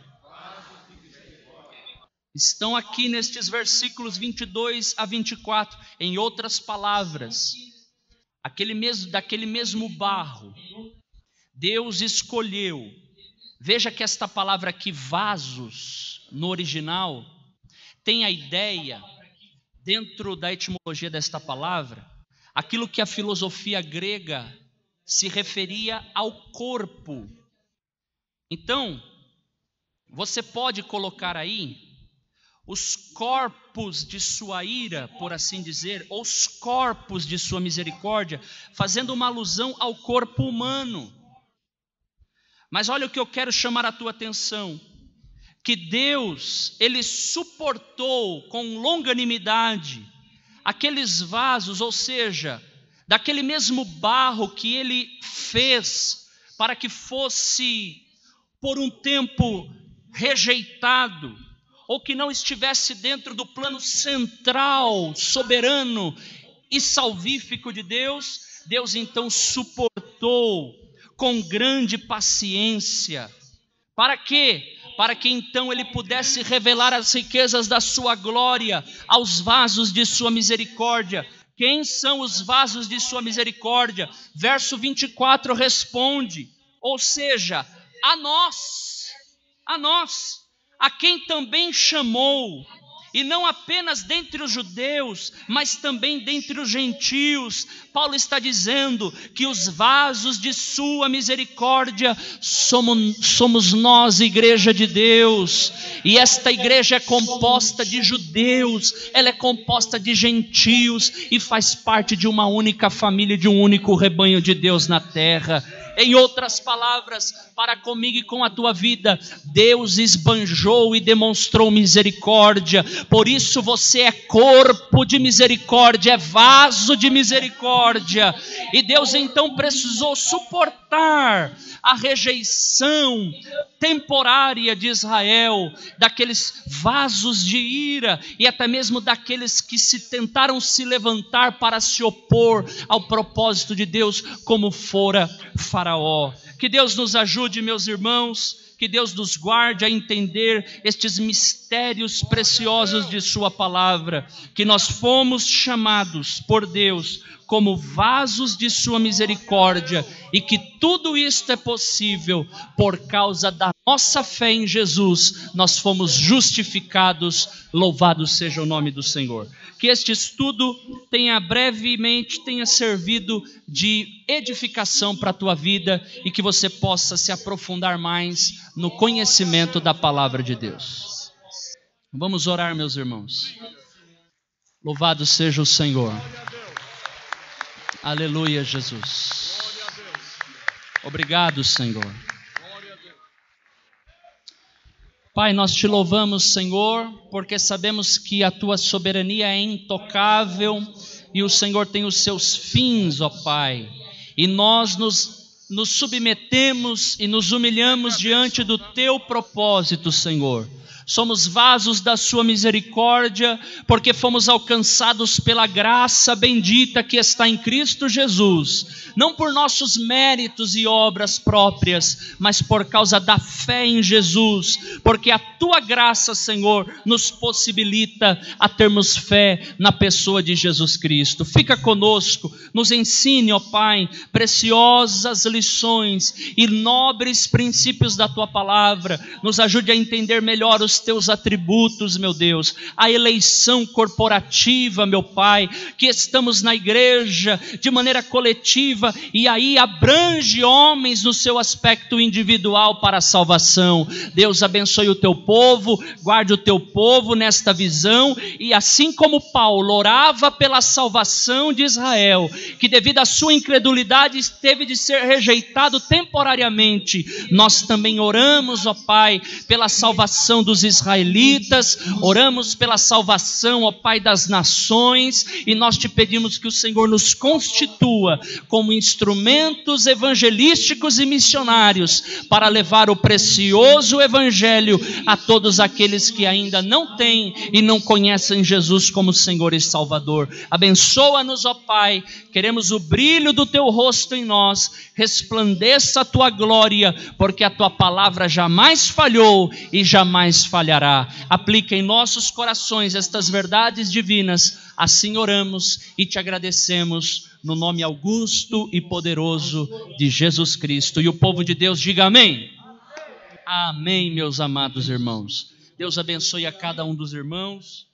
Estão aqui nestes versículos 22 a 24. Em outras palavras, daquele mesmo barro, Deus escolheu. Veja que esta palavra aqui, vasos, no original, tem a ideia, dentro da etimologia desta palavra, aquilo que a filosofia grega se referia ao corpo. Então, você pode colocar aí os corpos de sua ira, por assim dizer, ou os corpos de sua misericórdia, fazendo uma alusão ao corpo humano. Mas olha o que eu quero chamar a tua atenção, que Deus, ele suportou com longanimidade aqueles vasos, ou seja, daquele mesmo barro que ele fez para que fosse por um tempo rejeitado, ou que não estivesse dentro do plano central, soberano e salvífico de Deus. Deus então suportou com grande paciência. Para quê? Para que então ele pudesse revelar as riquezas da sua glória aos vasos de sua misericórdia. Quem são os vasos de sua misericórdia? Verso 24 responde, ou seja, a nós, a quem também chamou e não apenas dentre os judeus, mas também dentre os gentios. Paulo está dizendo que os vasos de sua misericórdia somos nós, igreja de Deus, e esta igreja é composta de judeus, ela é composta de gentios, e faz parte de uma única família, de um único rebanho de Deus na terra. Em outras palavras, para comigo e com a tua vida, Deus esbanjou e demonstrou misericórdia. Por isso você é corpo de misericórdia, é vaso de misericórdia. E Deus então precisou suportar a rejeição temporária de Israel, daqueles vasos de ira e até mesmo daqueles que tentaram se levantar para se opor ao propósito de Deus, como fora Faraó. Que Deus nos ajude, meus irmãos, que Deus nos guarde a entender estes mistérios preciosos de sua palavra, que nós fomos chamados por Deus como vasos de sua misericórdia, e que tudo isto é possível por causa da nossa fé em Jesus. Nós fomos justificados, louvado seja o nome do Senhor. Que este estudo brevemente tenha servido de edificação para a tua vida, e que você possa se aprofundar mais no conhecimento da palavra de Deus. Vamos orar, meus irmãos. Louvado seja o Senhor. Aleluia, Jesus. Obrigado, Senhor. Pai, nós te louvamos, Senhor, porque sabemos que a tua soberania é intocável e o Senhor tem os seus fins, ó Pai. E nós nos submetemos e nos humilhamos diante do teu propósito, Senhor. Somos vasos da sua misericórdia, porque fomos alcançados pela graça bendita que está em Cristo Jesus, não por nossos méritos e obras próprias, mas por causa da fé em Jesus, porque a tua graça, Senhor, nos possibilita a termos fé na pessoa de Jesus Cristo. Fica conosco, nos ensine, ó Pai, preciosas lições e nobres princípios da tua palavra. Nos ajude a entender melhor os teus atributos, meu Deus, a eleição corporativa, meu Pai, que estamos na igreja de maneira coletiva, e aí abrange homens no seu aspecto individual para a salvação. Deus abençoe o teu povo, guarde o teu povo nesta visão, e assim como Paulo orava pela salvação de Israel, que devido à sua incredulidade teve de ser rejeitado temporariamente, nós também oramos, ó Pai, pela salvação dos israelitas, oramos pela salvação, ó Pai, das nações, e nós te pedimos que o Senhor nos constitua como instrumentos evangelísticos e missionários para levar o precioso evangelho a todos aqueles que ainda não têm e não conhecem Jesus como Senhor e Salvador. Abençoa-nos, ó Pai, queremos o brilho do teu rosto em nós, resplandeça a tua glória, porque a tua palavra jamais falhou e jamais falhará. Aplica em nossos corações estas verdades divinas. Assim oramos e te agradecemos no nome augusto e poderoso de Jesus Cristo. E o povo de Deus diga amém. Amém, meus amados irmãos. Deus abençoe a cada um dos irmãos.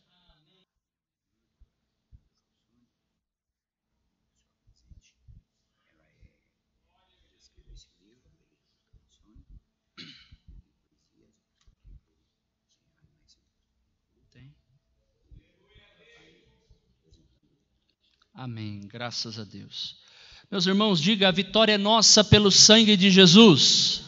Amém, graças a Deus. Meus irmãos, diga: a vitória é nossa pelo sangue de Jesus.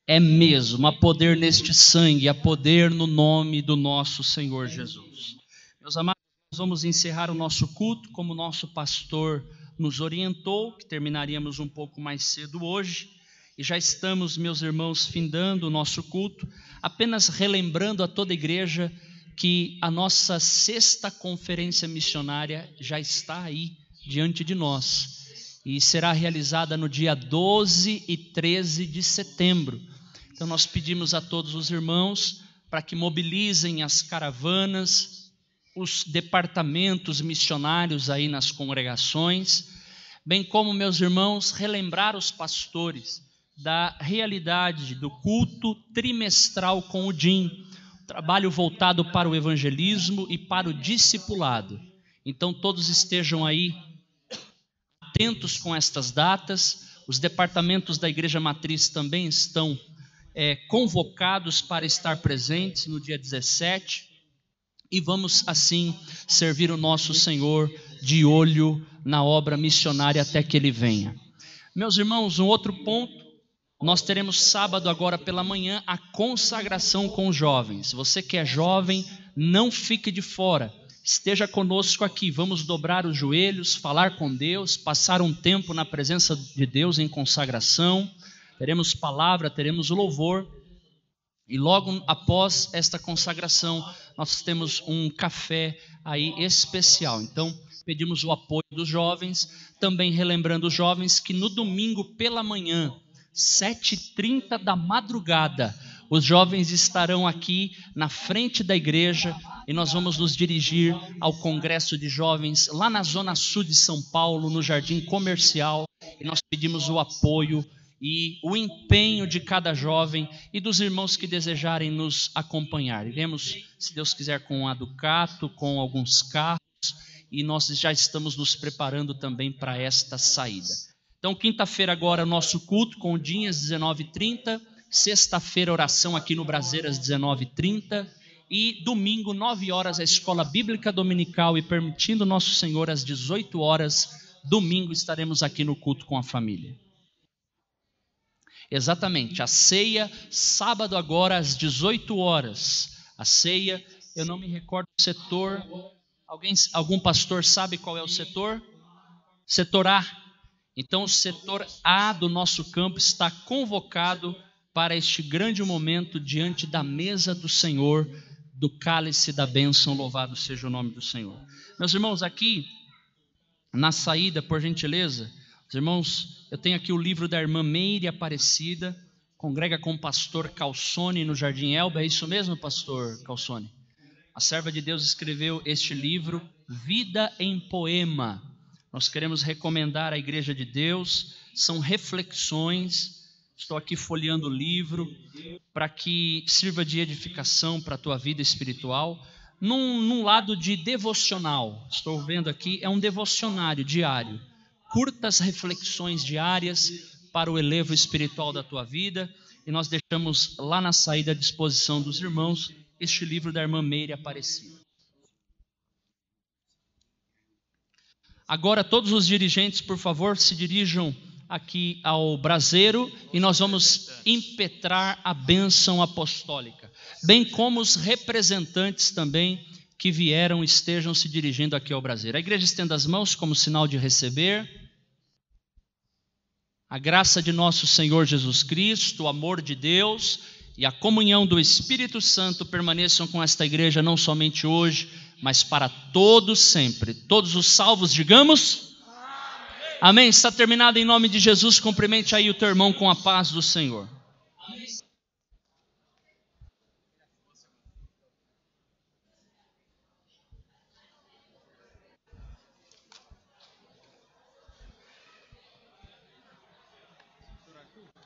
É mesmo, há poder neste sangue, há poder no nome do nosso Senhor Jesus. Meus amados, nós vamos encerrar o nosso culto como o nosso pastor nos orientou, que terminaríamos um pouco mais cedo hoje. E já estamos, meus irmãos, findando o nosso culto, apenas relembrando a toda a igreja que a nossa 6ª conferência missionária já está aí diante de nós e será realizada no dia 12 e 13 de setembro. Então nós pedimos a todos os irmãos para que mobilizem as caravanas, os departamentos missionários aí nas congregações, bem como, meus irmãos, relembrar os pastores da realidade do culto trimestral com o DIN. trabalho voltado para o evangelismo e para o discipulado. Então todos estejam aí atentos com estas datas. Os departamentos da Igreja Matriz também estão convocados para estar presentes no dia 17. E vamos assim servir o nosso Senhor de olho na obra missionária até que Ele venha. Meus irmãos, um outro ponto, nós teremos sábado agora pela manhã a consagração com os jovens. Você que é jovem, não fique de fora, esteja conosco aqui. Vamos dobrar os joelhos, falar com Deus, passar um tempo na presença de Deus em consagração. Teremos palavra, teremos louvor. E logo após esta consagração, nós temos um café aí especial. Então, pedimos o apoio dos jovens, também relembrando os jovens que no domingo pela manhã, 7h30 da madrugada, os jovens estarão aqui na frente da igreja e nós vamos nos dirigir ao Congresso de Jovens lá na Zona Sul de São Paulo, no Jardim Comercial, e nós pedimos o apoio e o empenho de cada jovem e dos irmãos que desejarem nos acompanhar. Iremos, se Deus quiser, com a Ducato, com alguns carros, e nós já estamos nos preparando também para esta saída. Então, quinta-feira agora o nosso culto com o Dinhas, 19h30, sexta-feira oração aqui no Braseiras, 19h30, e domingo, 9 horas, a Escola Bíblica Dominical, e permitindo Nosso Senhor, às 18 horas, domingo estaremos aqui no culto com a família. Exatamente, a ceia, sábado agora às 18 horas. A ceia, eu não me recordo do setor. Algum pastor sabe qual é o setor? Setor A. Então o setor A do nosso campo está convocado para este grande momento diante da mesa do Senhor, do cálice da bênção, louvado seja o nome do Senhor. Meus irmãos, aqui na saída, por gentileza, os irmãos, eu tenho aqui o livro da irmã Meire Aparecida, congrega com o pastor Calçone no Jardim Elba. É isso mesmo, pastor Calçone? A serva de Deus escreveu este livro, Vida em Poema. Nós queremos recomendar à Igreja de Deus, são reflexões. Estou aqui folheando o livro para que sirva de edificação para a tua vida espiritual. Num lado de devocional, estou vendo aqui, é um devocionário diário. Curtas reflexões diárias para o elevo espiritual da tua vida, e nós deixamos lá na saída à disposição dos irmãos este livro da irmã Meire Aparecida. Agora todos os dirigentes, por favor, se dirijam aqui ao braseiro e nós vamos impetrar a bênção apostólica, bem como os representantes também que vieram estejam se dirigindo aqui ao braseiro. A igreja estenda as mãos como sinal de receber. A graça de nosso Senhor Jesus Cristo, o amor de Deus e a comunhão do Espírito Santo permaneçam com esta igreja não somente hoje, mas para todos sempre. Todos os salvos, digamos: amém. Amém. Está terminado em nome de Jesus. Cumprimente aí o teu irmão com a paz do Senhor.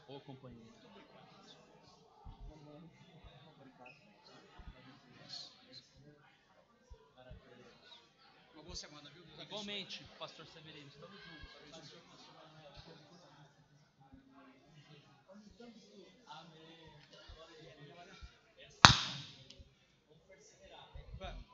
Ô companheiro. Uma boa semana, viu? Igualmente, pastor Severino. Estamos juntos. Amém. Vamos perseverar.